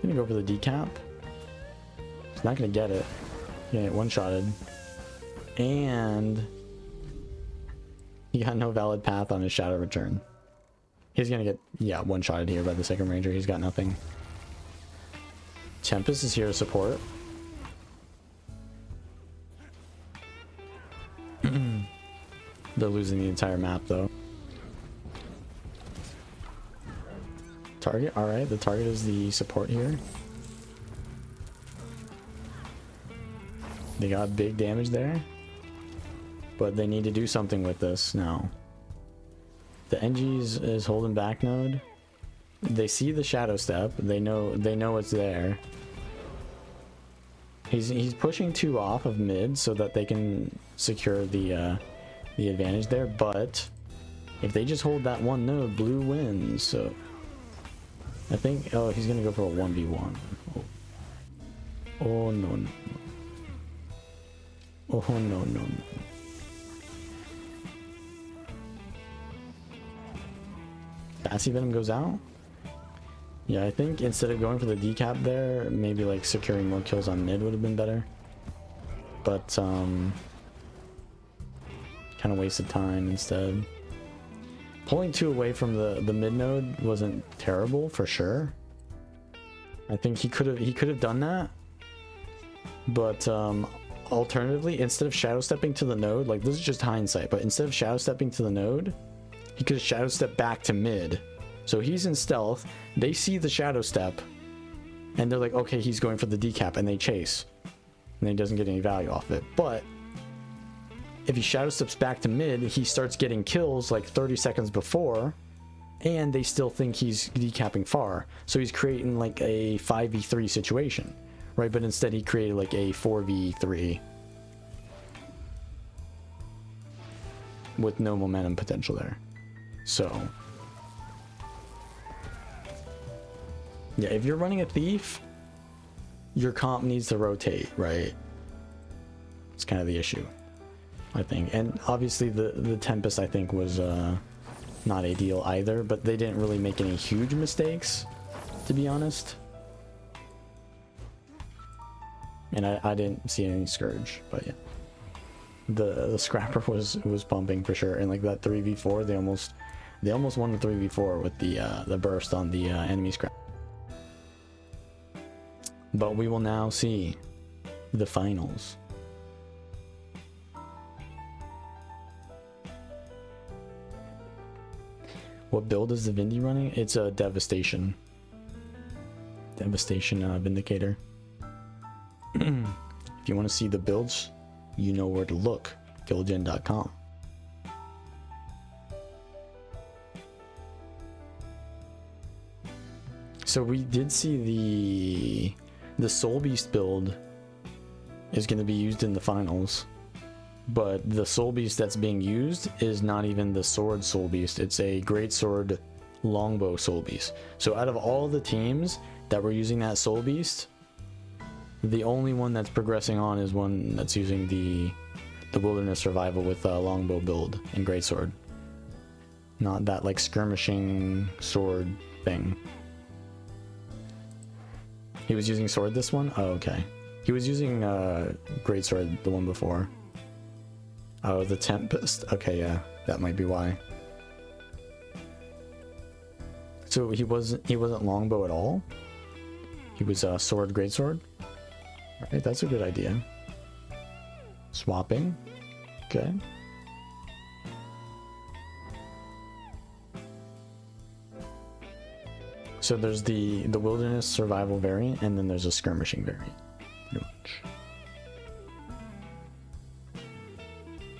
I'm gonna go for the decap. He's not gonna get it. He's gonna get one-shotted. And he got no valid path on his shadow return. He's gonna get, yeah, one-shotted here by the second ranger. He's got nothing. Tempest is here to support. They're losing the entire map though. Target, alright, the target is the support here. They got big damage there. But they need to do something with this now. The NG is holding back node. They see the shadow step. They know it's there. He's pushing 2 off of mid so that they can secure the the advantage there, but if they just hold that one node, blue wins. So I think, oh, he's gonna go for a 1v1. Oh no, no. Oh no, no, no. Sassy Venom goes out. Yeah, I think instead of going for the decap there, maybe like securing more kills on mid would have been better. But kind of wasted time instead. Pulling 2 away from the mid node wasn't terrible for sure. I think he could have done that. But alternatively, instead of shadow stepping to the node, like this is just hindsight, but instead of shadow stepping to the node, he could have shadow stepped back to mid. So he's in stealth, they see the shadow step, and they're like, okay, he's going for the decap, and they chase. And then he doesn't get any value off it. But if he shadow steps back to mid, he starts getting kills like 30 seconds before, and they still think he's decapping far. So he's creating like a 5v3 situation, right? But instead he created like a 4v3 with no momentum potential there. So yeah, if you're running a thief, your comp needs to rotate, right? It's kind of the issue, I think. And obviously the Tempest, I think, was not ideal either, but they didn't really make any huge mistakes, to be honest. And I didn't see any Scourge, but yeah. The Scrapper was pumping for sure, and like that 3v4, they almost won the 3v4 with the burst on the enemy Scrapper. But we will now see the finals. What build is the Vindy running? It's a Devastation. Vindicator. If you want to see the builds, you know where to look. Guildgen.com. So we did see the Soul Beast build is going to be used in the finals, but the Soul Beast that's being used is not even the Sword Soul Beast. It's a Great Sword Longbow Soul Beast. So out of all the teams that were using that Soul Beast, the only one that's progressing on is one that's using the Wilderness Survival with a Longbow build and Great Sword. Not that like skirmishing sword thing. He was using sword this one? Oh, okay. He was using Great Sword the one before. Oh, the Tempest. Okay, yeah. That might be why. So he wasn't longbow at all? He was sword, Great Sword? Alright, that's a good idea. Swapping. Okay. So there's the Wilderness Survival variant, and then there's a skirmishing variant. Pretty much.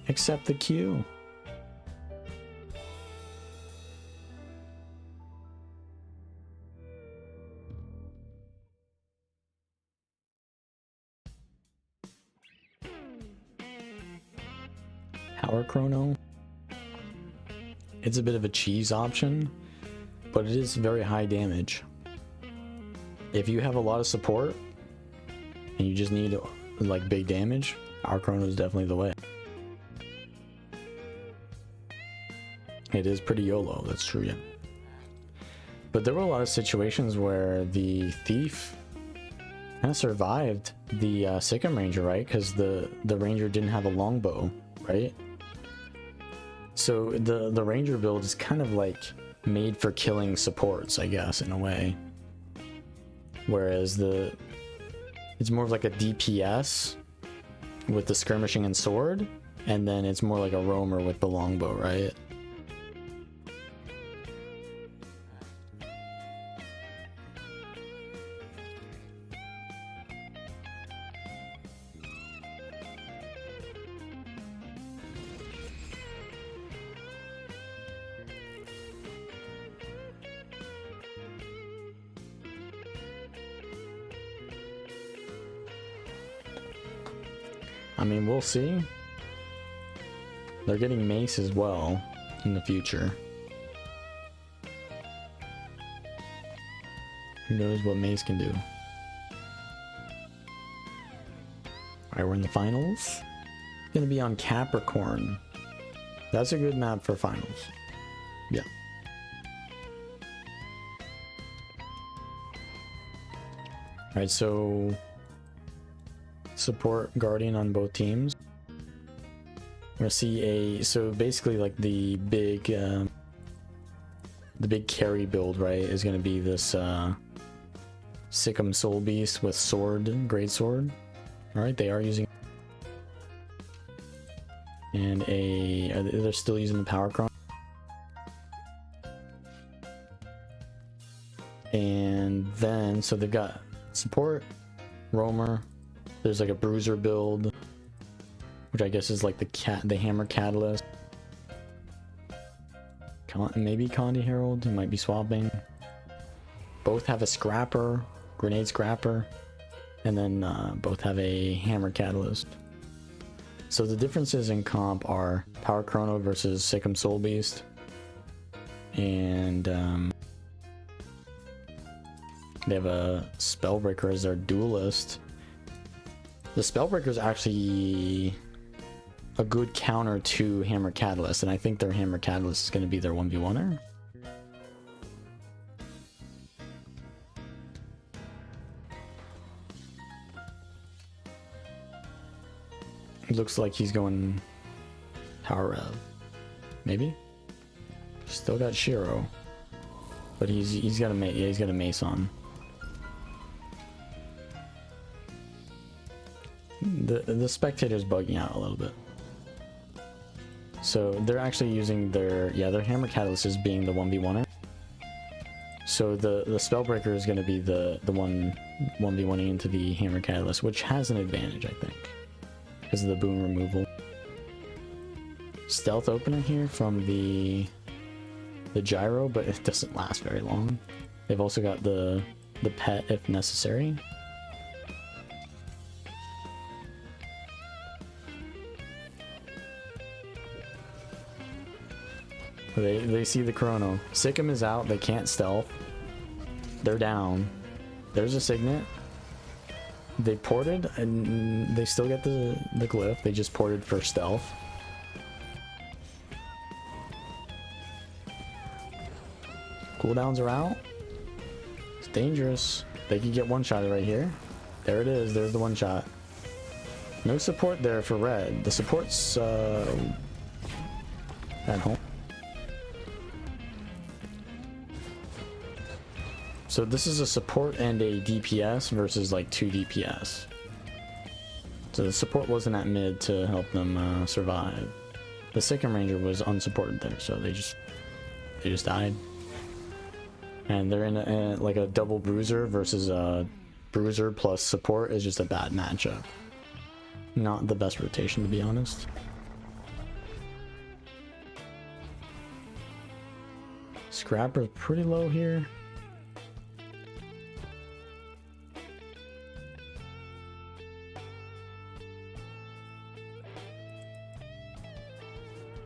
Except the Q. Power Chrono. It's a bit of a cheese option, but it is very high damage. If you have a lot of support and you just need like big damage, Power Chrono is definitely the way. It is pretty YOLO, that's true, yeah. But there were a lot of situations where the Thief kind of survived the Sikkim Ranger, right? Because the Ranger didn't have a longbow, right? So the Ranger build is kind of like made for killing supports, I guess, in a way. Whereas it's more of like a DPS with the skirmishing and sword, and then it's more like a roamer with the longbow, right? I mean, we'll see. They're getting mace as well in the future. Who knows what mace can do? Alright, we're in the finals. Gonna be on Capricorn. That's a good map for finals. Yeah. Alright, so support Guardian on both teams. We're gonna see so basically like the big carry build, right, is gonna be this Sikkim Soul Beast with sword, great sword. Alright, they are using, and they're still using the power chron. And then so they've got support, roamer, there's like a bruiser build, which I guess is like the hammer catalyst. Maybe Condi Herald, he might be swapping. Both have a scrapper, grenade scrapper, and then both have a hammer catalyst. So the differences in comp are Power Chrono versus Sikkim Soul Beast, and they have a Spellbreaker as their duelist. The Spellbreaker is actually a good counter to Hammer Catalyst, and I think their Hammer Catalyst is going to be their 1v1er. It looks like he's going Power Rev. Maybe? Still got Shiro. But he's got a mace on. The spectator's bugging out a little bit. So they're actually using their Hammer Catalyst as being the 1v1er. So the Spellbreaker is going to be the one 1v1ing into the Hammer Catalyst, which has an advantage, I think, because of the boon removal. Stealth opener here from the gyro, but it doesn't last very long. They've also got the pet if necessary. They see the chrono. Sikkim is out, they can't stealth. They're down. There's a signet. They ported and they still get the glyph. They just ported for stealth. Cooldowns are out. It's dangerous. They could get one shot right here. There it is. There's the one shot. No support there for red. The support's at home. So this is a support and a DPS versus like 2 DPS. So the support wasn't at mid to help them survive. The Sikkim Ranger was unsupported there, so they just died. And they're in like a double bruiser versus a bruiser plus support is just a bad matchup. Not the best rotation, to be honest. Scrapper's pretty low here.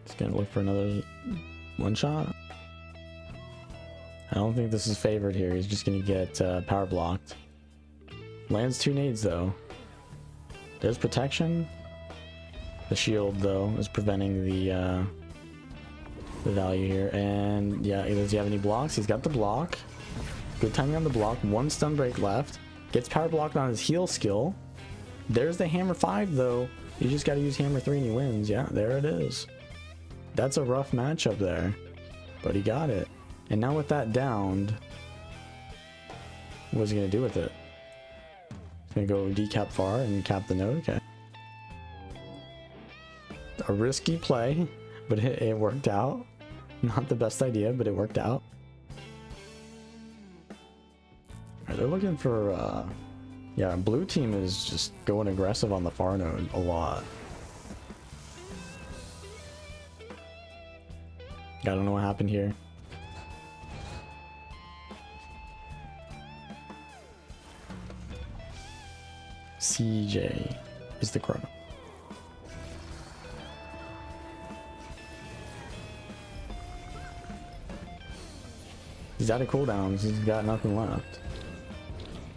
Just gonna look for another one shot. I don't think this is favored here. He's just gonna get power blocked. Lands 2 nades though. There's protection. The shield though is preventing the value here. And yeah, does he have any blocks? He's got the block. Good timing on the block. 1 stun break left. Gets power blocked on his heal skill. There's the hammer 5 though. You just gotta use hammer 3 and he wins. Yeah, there it is. That's a rough matchup there, but he got it. And now with that downed, what's he gonna do with it? He's gonna go decap far and cap the node. Okay. A risky play, but it worked out. Not the best idea, but it worked out. Right, they're looking for yeah, blue team is just going aggressive on the far node a lot. I don't know what happened here. CJ is the chrono. He's out of cooldowns. He's got nothing left.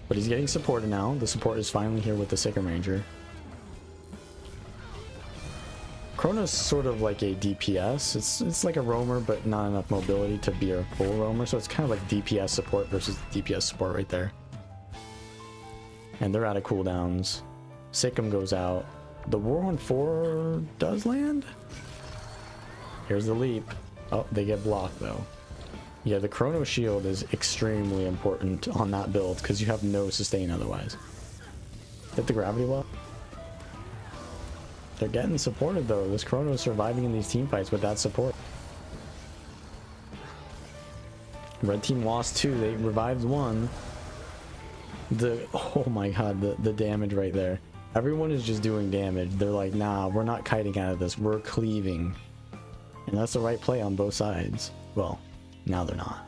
But he's getting supported now. The support is finally here with the Sacrum Ranger. Chrono's sort of like a DPS. It's like a roamer, but not enough mobility to be a full roamer. So it's kind of like DPS support versus DPS support right there. And they're out of cooldowns. Sacrum goes out. The Warhorn 4 does land. Here's the leap. Oh, they get blocked though. Yeah, the Chrono Shield is extremely important on that build because you have no sustain otherwise. Hit the gravity well. They're getting supported though. This Chrono is surviving in these team fights with that support. Red team lost 2. They revived 1. Oh my god, the damage right there. Everyone is just doing damage. They're like, nah, we're not kiting out of this. We're cleaving. And that's the right play on both sides. Well, now they're not.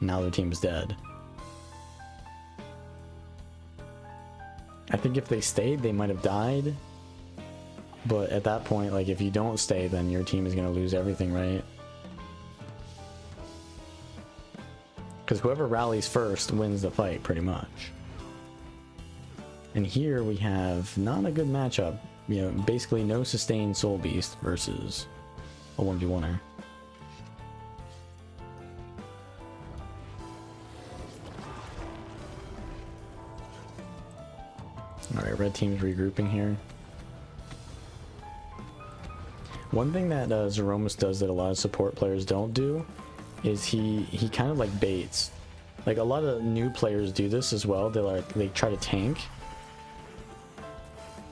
Now their team is dead. I think if they stayed, they might have died. But at that point, like, if you don't stay, then your team is going to lose everything, right? Because whoever rallies first wins the fight, pretty much. And here we have not a good matchup. You know, basically no sustained Soul Beast versus a 1v1er. Alright, red team's regrouping here. One thing that Zeromus does that a lot of support players don't do is he kind of like baits. Like a lot of new players do this as well. They try to tank,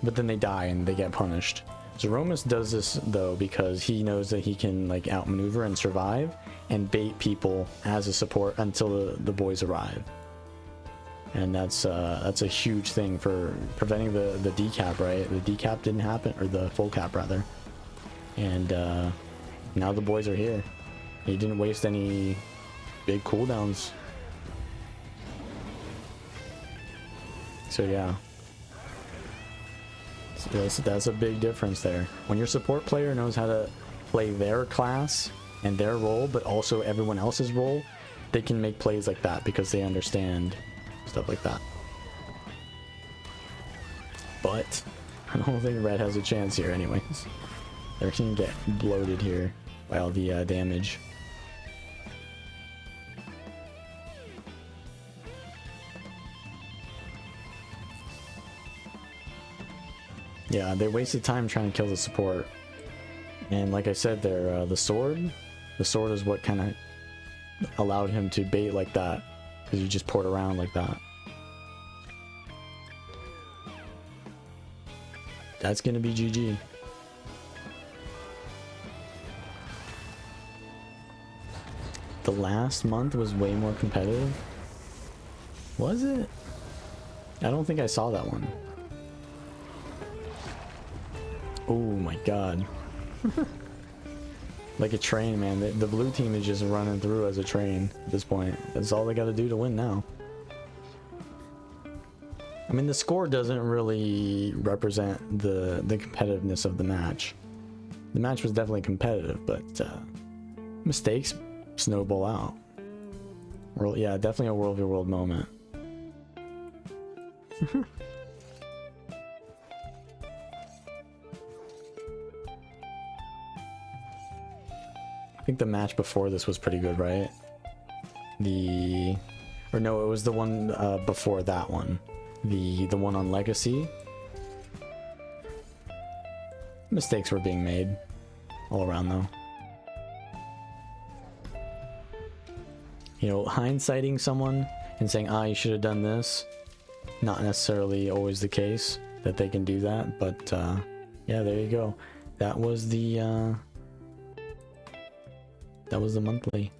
but then they die and they get punished. Zeromus does this though because he knows that he can like outmaneuver and survive and bait people as a support until the boys arrive. And that's a huge thing for preventing the decap, right? The decap didn't happen, or the full cap rather. And now the boys are here. He didn't waste any big cooldowns. So yeah. So that's a big difference there. When your support player knows how to play their class and their role, but also everyone else's role, they can make plays like that because they understand stuff like that. But I don't think red has a chance here anyways. They're gonna get bloated here by all the damage. Yeah, they wasted time trying to kill the support. And like I said there, the sword is what kind of allowed him to bait like that, because you just port around like that. That's gonna be GG. The last month was way more competitive. Was it? I don't think I saw that one. Oh my god. Like a train, man. The blue team is just running through as a train at this point. That's all they got to do to win now. I mean, the score doesn't really represent the competitiveness of the match. The match was definitely competitive, but mistakes snowball out. Yeah, definitely a World v World moment. I think the match before this was pretty good, right? Or no, it was the one before that one. The one on Legacy. Mistakes were being made all around though. You know, hindsighting someone and saying, you should have done this, not necessarily always the case that they can do that, but yeah, there you go. That was the monthly.